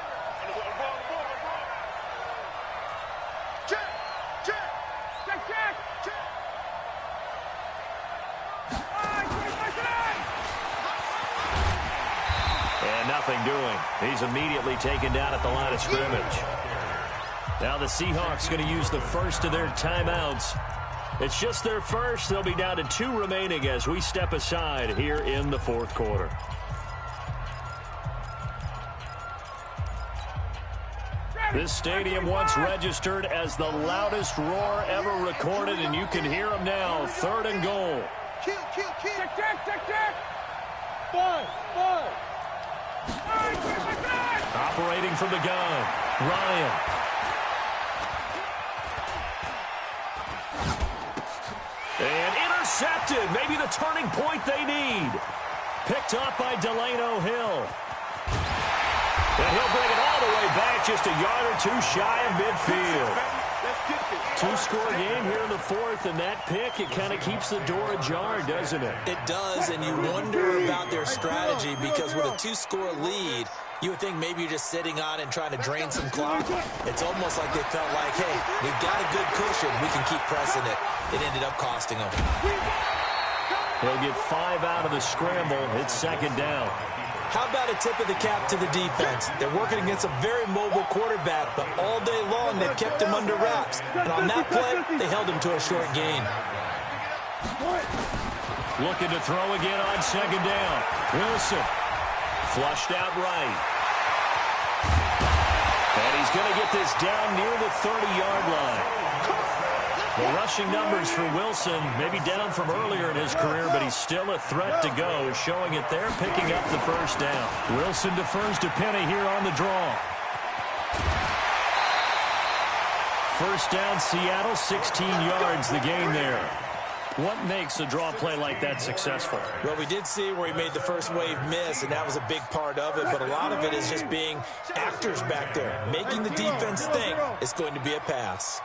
Check! And nothing doing. He's immediately taken down at the line of scrimmage. Now the Seahawks going to use the first of their timeouts. It's just their first. They'll be down to 2 remaining as we step aside here in the 4th quarter. This stadium once registered as the loudest roar ever recorded, and you can hear them now. 3rd and goal. Kill. Check! Five! Operating from the gun, Ryan. And intercepted. Maybe the turning point they need. Picked up by Delano Hill. And he'll bring it all the way back, just a yard or 2 shy of midfield. 2-score game here in the 4th, and that pick, it kind of keeps the door ajar, doesn't it? It does, and you wonder about their strategy because with a 2-score lead, you would think maybe you're just sitting on and trying to drain some clock. It's almost like they felt like, hey, we've got a good cushion. We can keep pressing it. It ended up costing them. They'll get 5 out of the scramble. It's 2nd down. How about a tip of the cap to the defense? They're working against a very mobile quarterback, but all day long they've kept him under wraps. And on that play, they held him to a short gain. Looking to throw again on 2nd down. Wilson flushed out right. And he's going to get this down near the 30-yard line. The rushing numbers for Wilson, maybe down from earlier in his career, but he's still a threat to go, showing it there, picking up the first down. Wilson defers to Penny here on the draw. First down, Seattle, 16 yards, the gain there. What makes a draw play like that successful? Well, we did see where he made the first wave miss, and that was a big part of it, but a lot of it is just being actors back there, making the defense think it's going to be a pass.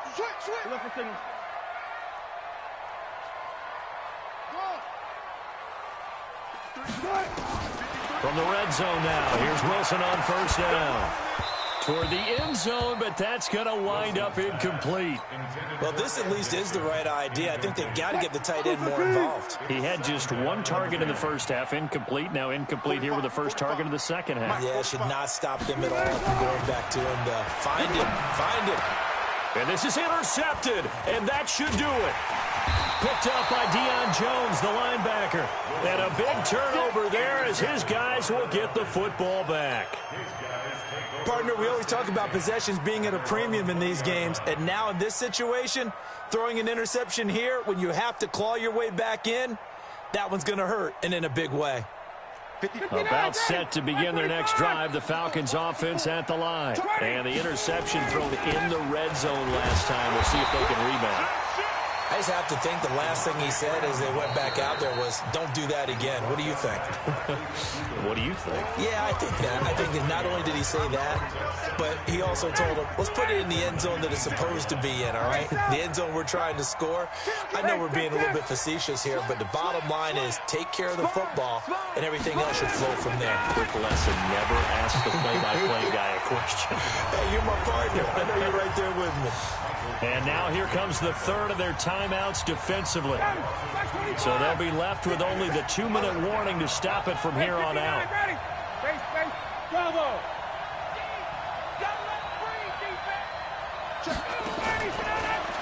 From the red zone now, here's Wilson on first down. Toward the end zone, but that's going to wind up incomplete. Well, this at least is the right idea. I think they've got to get the tight end more involved. He had just one target in the first half, incomplete. Now incomplete here with the first target of the second half. Yeah, should not stop them at all from going back to him to find him. And this is intercepted, and that should do it. Picked up by Deion Jones, the linebacker. And a big turnover there as his guys will get the football back. Partner, we always talk about possessions being at a premium in these games, and now in this situation, throwing an interception here when you have to claw your way back in, that one's going to hurt, and in a big way. About set to begin their next drive, the Falcons offense at the line. And the interception thrown in the red zone last time. We'll see if they can rebound. I just have to think the last thing he said as they went back out there was, don't do that again. What do you think? What do you think? Yeah, I think that. I think that not only did he say that, but he also told them, let's put it in the end zone that it's supposed to be in, all right? The end zone we're trying to score. I know we're being a little bit facetious here, but the bottom line is take care of the football, and everything else should flow from there. Quick lesson, never ask the play-by-play guy a question. Hey, you're my partner. I know you're right there with me. And now here comes the third of their timeouts defensively. So they'll be left with only the 2-minute warning to stop it from here on out. Bravo.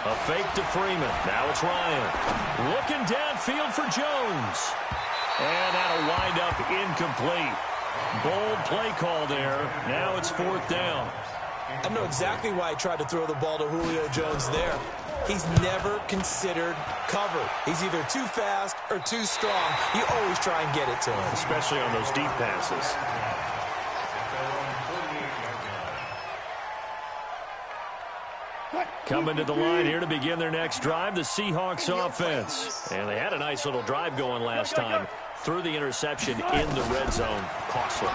A fake to Freeman. Now it's Ryan. Looking downfield for Jones. And that'll wind up incomplete. Bold play call there. Now it's fourth down. I know exactly why he tried to throw the ball to Julio Jones there. He's never considered cover. He's either too fast or too strong. You always try and get it to him. Especially on those deep passes. Coming to the line here to begin their next drive, the Seahawks offense. And they had a nice little drive going last time. Threw the interception in the red zone. Costly.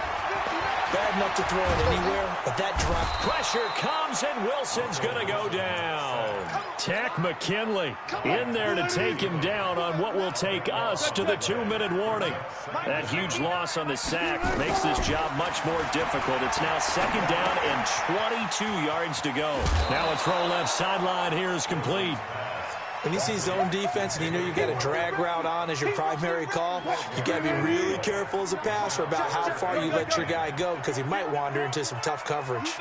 Bad enough to throw it anywhere, but that drop. Pressure comes, and Wilson's going to go down. Tack McKinley in there to take him down on what will take us to the 2-minute warning. That huge loss on the sack makes this job much more difficult. It's now second down and 22 yards to go. Now a throw left sideline here is complete. When you see zone defense and you know you've got a drag route on as your primary call, you've got to be really careful as a passer about how far you let your guy go because he might wander into some tough coverage.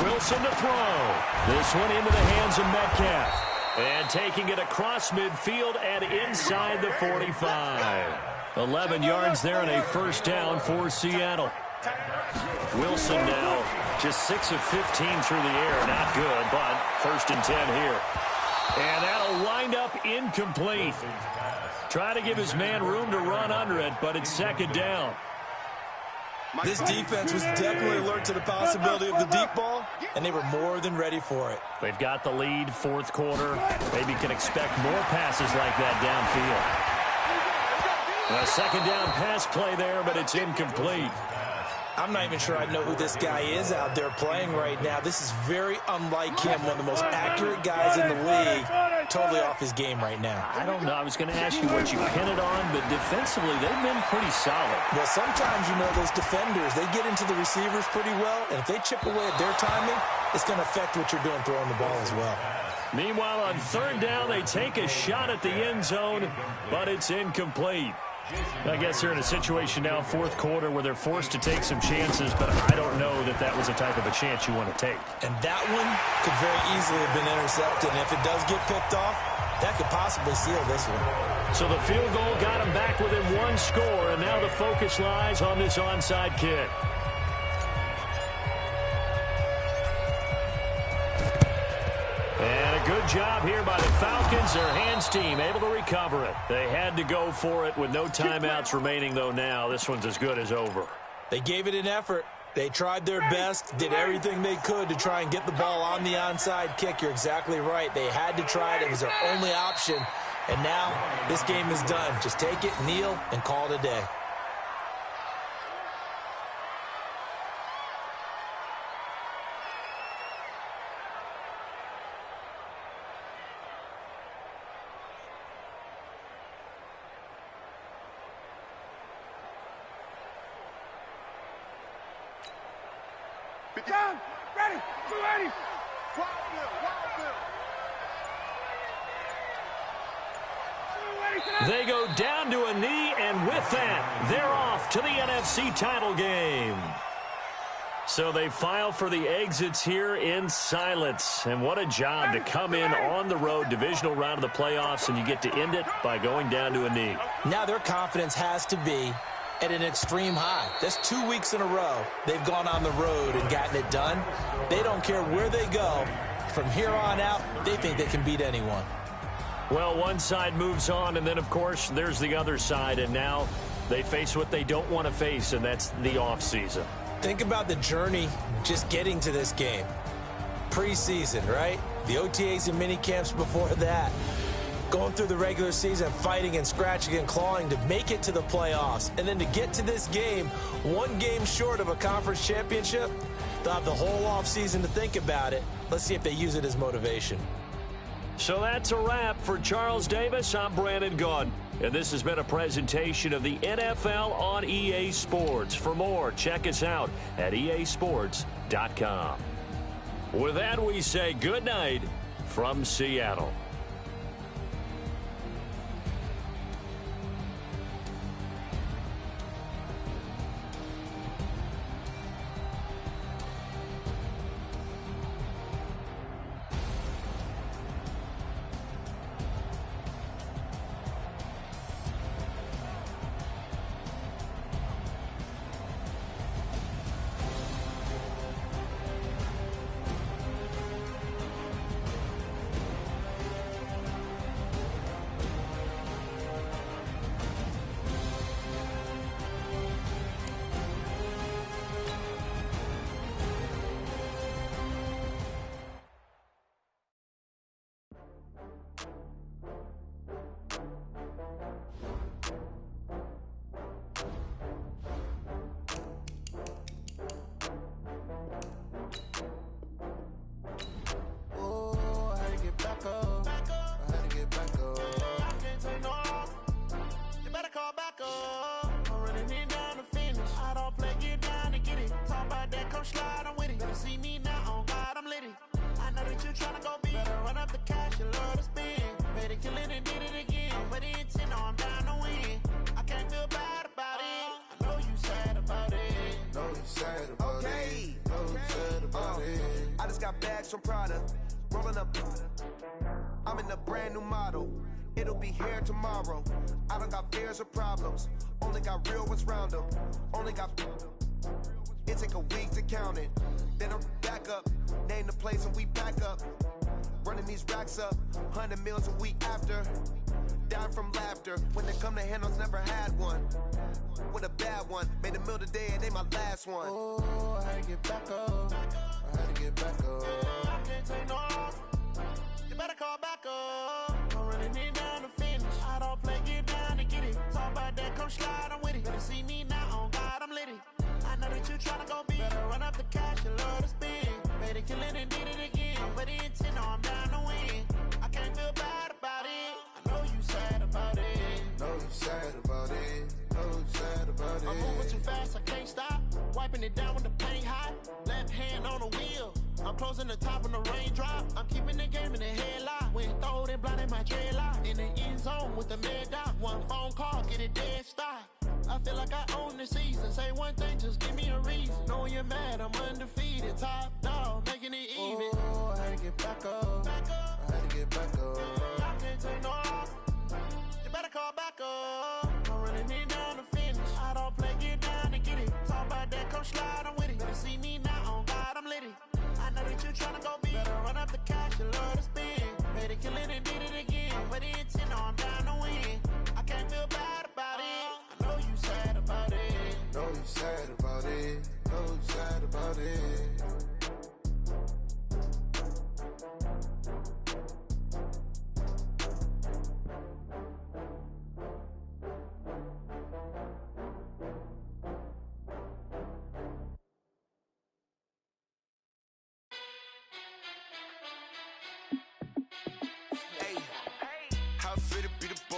Wilson to throw. This one into the hands of Metcalf. And taking it across midfield and inside the 45. 11 yards there and a first down for Seattle. Wilson now just 6 of 15 through the air. Not good, but first and 10 here. And that'll wind up incomplete. Try to give his man room to run under it, but it's second down. This defense was definitely alert to the possibility of the deep ball, and they were more than ready for it. They've got the lead, fourth quarter. Maybe can expect more passes like that downfield. A second down pass play there, but it's incomplete. I'm not even sure I know who this guy is out there playing right now. This is very unlike him, one of the most accurate guys in the league. Totally off his game right now. I don't know. I was going to ask you what you pin it on, but defensively, they've been pretty solid. Well, sometimes, you know, those defenders, they get into the receivers pretty well, and if they chip away at their timing, it's going to affect what you're doing throwing the ball as well. Meanwhile, on third down, they take a shot at the end zone, but it's incomplete. I guess they're in a situation now, fourth quarter, where they're forced to take some chances, but I don't know that that was the type of a chance you want to take. And that one could very easily have been intercepted, and if it does get picked off, that could possibly seal this one. So the field goal got them back within one score, and now the focus lies on this onside kick. Good job here by the Falcons. Their hands team able to recover it. They had to go for it with no timeouts remaining, though now. This one's as good as over. They gave it an effort. They tried their best, did everything they could to try and get the ball on the onside kick. You're exactly right. They had to try it. It was their only option. And now this game is done. Just take it, kneel, and call it a day. Down, ready, 280. They go down to a knee, and with that, they're off to the NFC title game. So they file for the exits here in silence. And what a job to come in on the road, divisional round of the playoffs, and you get to end it by going down to a knee. Now their confidence has to be at an extreme high. That's 2 weeks in a row they've gone on the road and gotten it done. They don't care where they go. From here on out, they think they can beat anyone. Well, one side moves on, and then, of course, there's the other side, and now they face what they don't want to face, and that's the offseason. Think about the journey just getting to this game. Preseason, right? The OTAs and mini camps before that. Going through the regular season, fighting and scratching and clawing to make it to the playoffs. And then to get to this game, one game short of a conference championship, they'll have the whole offseason to think about it. Let's see if they use it as motivation. So that's a wrap for Charles Davis. I'm Brandon Gaudin, and this has been a presentation of the NFL on EA Sports. For more, check us out at easports.com. With that, we say good night from Seattle. I just got bags from Prada, rolling up. I'm in a brand new model. It'll be here tomorrow. I don't got fears or problems. Only got real ones round them. Only got. It take a week to count it. Then I'm back up. Name the place and we back up. Running these racks up. 100 meals a week after. Dying from laughter. When they come to handles, never had one. With a bad one. Made a meal today and they my last one. Oh, I had to get back up. I had to get back up. I can't take no off. You better call back up. I'm running it down to finish. I don't play, get down to get it. Talk about that, come slide, I'm with it. Better see me now, on God, I'm litty. I know that you tryna go big. Better run up the cash, you love to spend. Made a killing and did it again. But the intent, no, I'm down to win. I can't feel bad about it. I know you sad about it. Know you sad about it. Know you sad about it. I'm moving too fast, I can't stop. Wiping it down when the paint hot. Left hand on the wheel. I'm closing the top when the raindrop. I'm keeping the game in the headlock. When throwed and blinded my dreadlock. In the end zone with the mad dot. One phone call, get it dead stop. I feel like I own the season. Say one thing, just give me a reason. Knowing you're mad, I'm undefeated. Top dog, making it even. Oh, I had to get back up. I had to get back up. I can't take no off. You better call back up. I'm running it down to finish. I don't play, get down and get it. Talk about that, come slide, I'm with it. Better see me now, on God, I'm litty. I know that you tryna go big. Better run up the cash, you love to spend.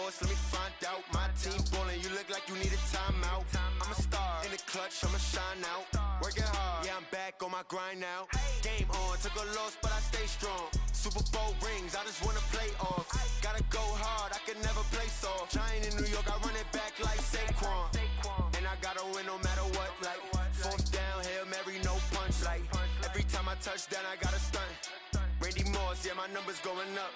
boss, let me find out. My team ballin', you look like you need a timeout. I'm a star in the clutch, I'ma shine out. Working hard, yeah, I'm back on my grind now. Game on, took a loss, but I stay strong. Super Bowl rings, I just wanna play off. Gotta go hard, I can never play soft. Giant in New York, I run it back like Saquon. And I gotta win no matter what, like fourth down, Hail Mary, no punch. Like every time I touch down, I gotta stunt. Randy Moss, yeah, my numbers going up.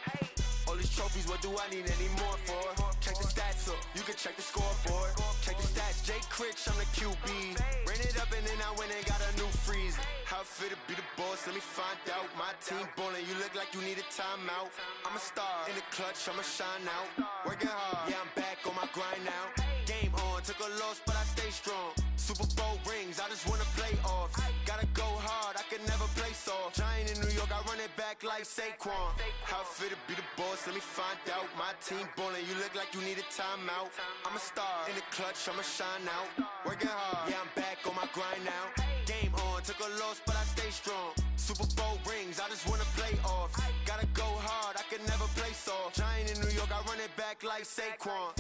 All these trophies, what do I need any more for? Check the stats up, you can check the scoreboard. Check the stats, Jay Critch, I'm the QB. Ran it up and then I went and got a new freeze. How it feel to be the boss, let me find out. My team ballin', you look like you need a timeout. I'm a star in the clutch, I'ma shine out. Working hard, yeah, I'm back on my grind now. Game on, took a loss, but I stay strong. Super Bowl rings, I just wanna play off. Gotta go hard, I can never play soft. Giant in New York, I run it back like Saquon. How it feel to be the boss, let me find out. My team ballin', you look like you need a timeout. I'm a star in the clutch, I'ma shine out. Working hard, yeah, I'm back on my grind now. Game on, took a loss, but I stay strong. Super Bowl rings, I just wanna play off. Gotta go hard, I can never play soft. Giant in New York, I run it back like Saquon.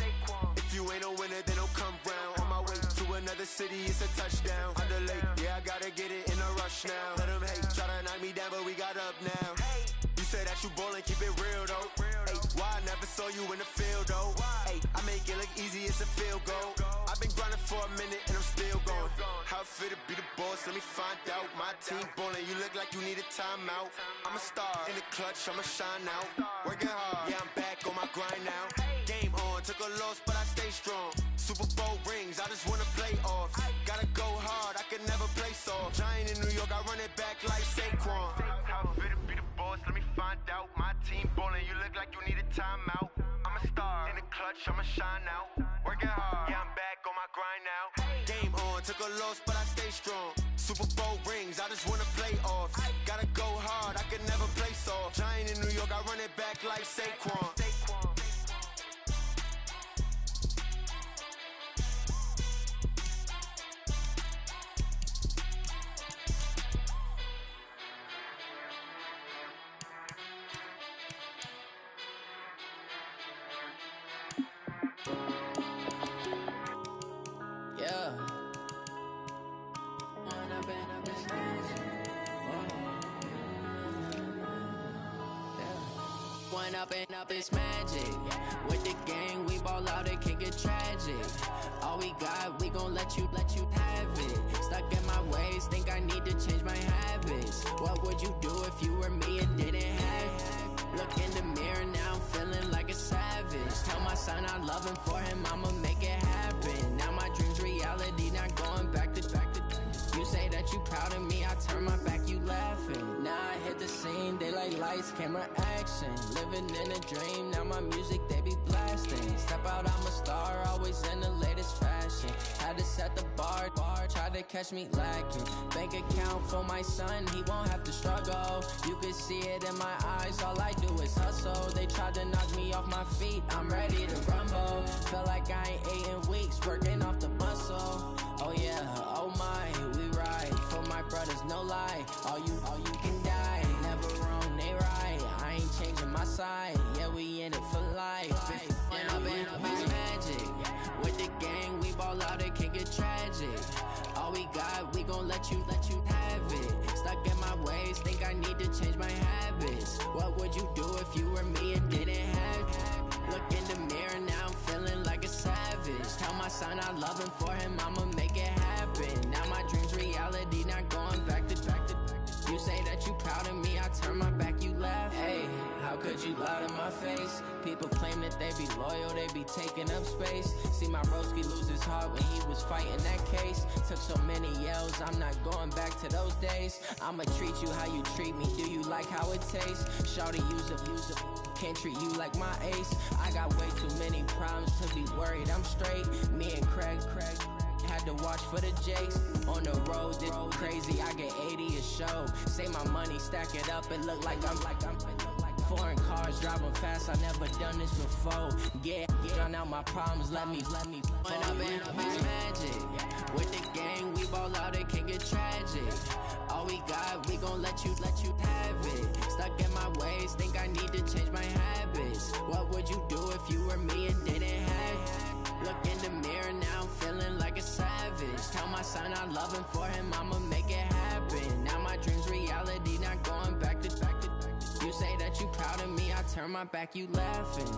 If you ain't a winner, then don't come round. On my way to another city, it's a touchdown. Underlay, yeah, I gotta get it in a rush now. Let them hate, try to knock me down, but we got up now. You say that you ballin', keep it real though. Ay, why I never saw you in the field though? Ay, I make it look easy, it's a field goal. I've been grinding for a minute and I'm still going. How it feel to be the boss, let me find out. My team ballin', you look like you need a timeout. I'm a star in the clutch, I'ma shine out. Working hard, yeah, I'm back on my grind now. Game on, took a loss, but I stay strong. Super Bowl rings, I just wanna play off. Gotta go hard, I can never play soft. Giant in New York, I run it back like Saquon. How it feel to be the boss, let me find out. My team ballin', you look like you need a timeout. I'm a star in the clutch, I'ma shine out. Working hard, yeah, I'm back on my grind now. Game on, took a loss, but I stay strong. Super Bowl rings, I just wanna play off. Gotta go hard, I can never play soft. Giant in New York, I run it back like Saquon. Up it's magic. With the gang, we ball out, it can get tragic. All we got, we gon' let you have it. Stuck in my ways, think I need to change my habits. What would you do if you were me and didn't have it? Look in the mirror, now I'm feeling like a savage. Tell my son I love him, for him I'ma make it happen. Now my dream's reality, not going back to. You say that you proud of me, I turn my back, you laughing. Now I hit the scene, they like lights, camera, action. Living in a dream, now my music, they be blasting. Step out, I'm a star, always in the latest fashion. Had to set the bar, try to catch me lacking. Bank account for my son, he won't have to struggle. You can see it in my eyes, all I do is hustle. They tried to knock me off my feet, I'm ready to rumble. Feel like I ain't ate in weeks, working off the muscle. Oh yeah, oh my, we ride for my brothers, no lie. All you can die, never wrong, they right. I ain't changing my side, yeah, we in it for life. And I've been magic. With the gang, we ball out, it can get tragic. All we got, we gon' let you have it. Stuck in my ways, think I need to change my habits. What would you do if you were me and didn't have it? Look in the mirror, now I'm feeling like a savage. Tell my son I love him, for him I'ma make it happen. Now my dream's reality, not going back to. You say that you proud of me, I turn my back, you laugh. Hey, how could you lie to my face? People claim that they be loyal, they be taking up space. See my broski lose his heart when he was fighting that case. Took so many yells, I'm not going back to those days. I'ma treat you how you treat me, do you like how it tastes? Shawty, use a can't treat you like my ace. I got way too many problems to be worried, I'm straight. Me and Craig had to watch for the Jakes. On the road, this crazy, I get 80 a show. Say my money, stack it up, it look like I'm foreign cars, driving fast, I never done this before. Yeah, drown out my problems, let me fall. When I've been magic. With the gang, we ball out, it can get tragic. All we got, we gon' let you have it. Stuck in my ways, think I need to change my habits. What would you do if you were me and didn't Look in the mirror, now I'm feeling like a savage. Tell my son I love him, for him I'ma make it happen. Now my dream's reality, not going back to. You say that you proud of me, I turn my back, you laughing.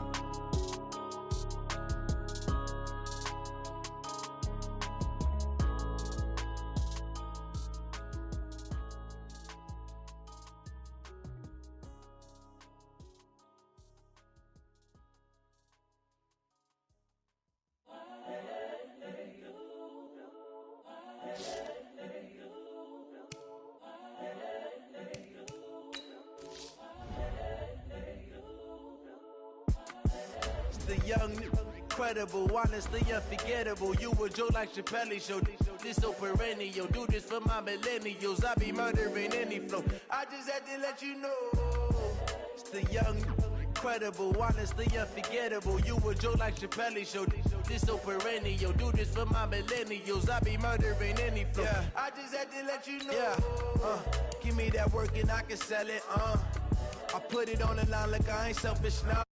The young, incredible, honestly unforgettable. You a Joe like Chappelle show. This so perennial. Do this for my millennials. I be murdering any flow. I just had to let you know. It's the young, incredible, honestly unforgettable. You a Joe like Chappelle show. This so perennial. Do this for my millennials. I be murdering any flow. Yeah. I just had to let you know. Yeah. Give me that work and I can sell it. I put it on the line like I ain't selfish now.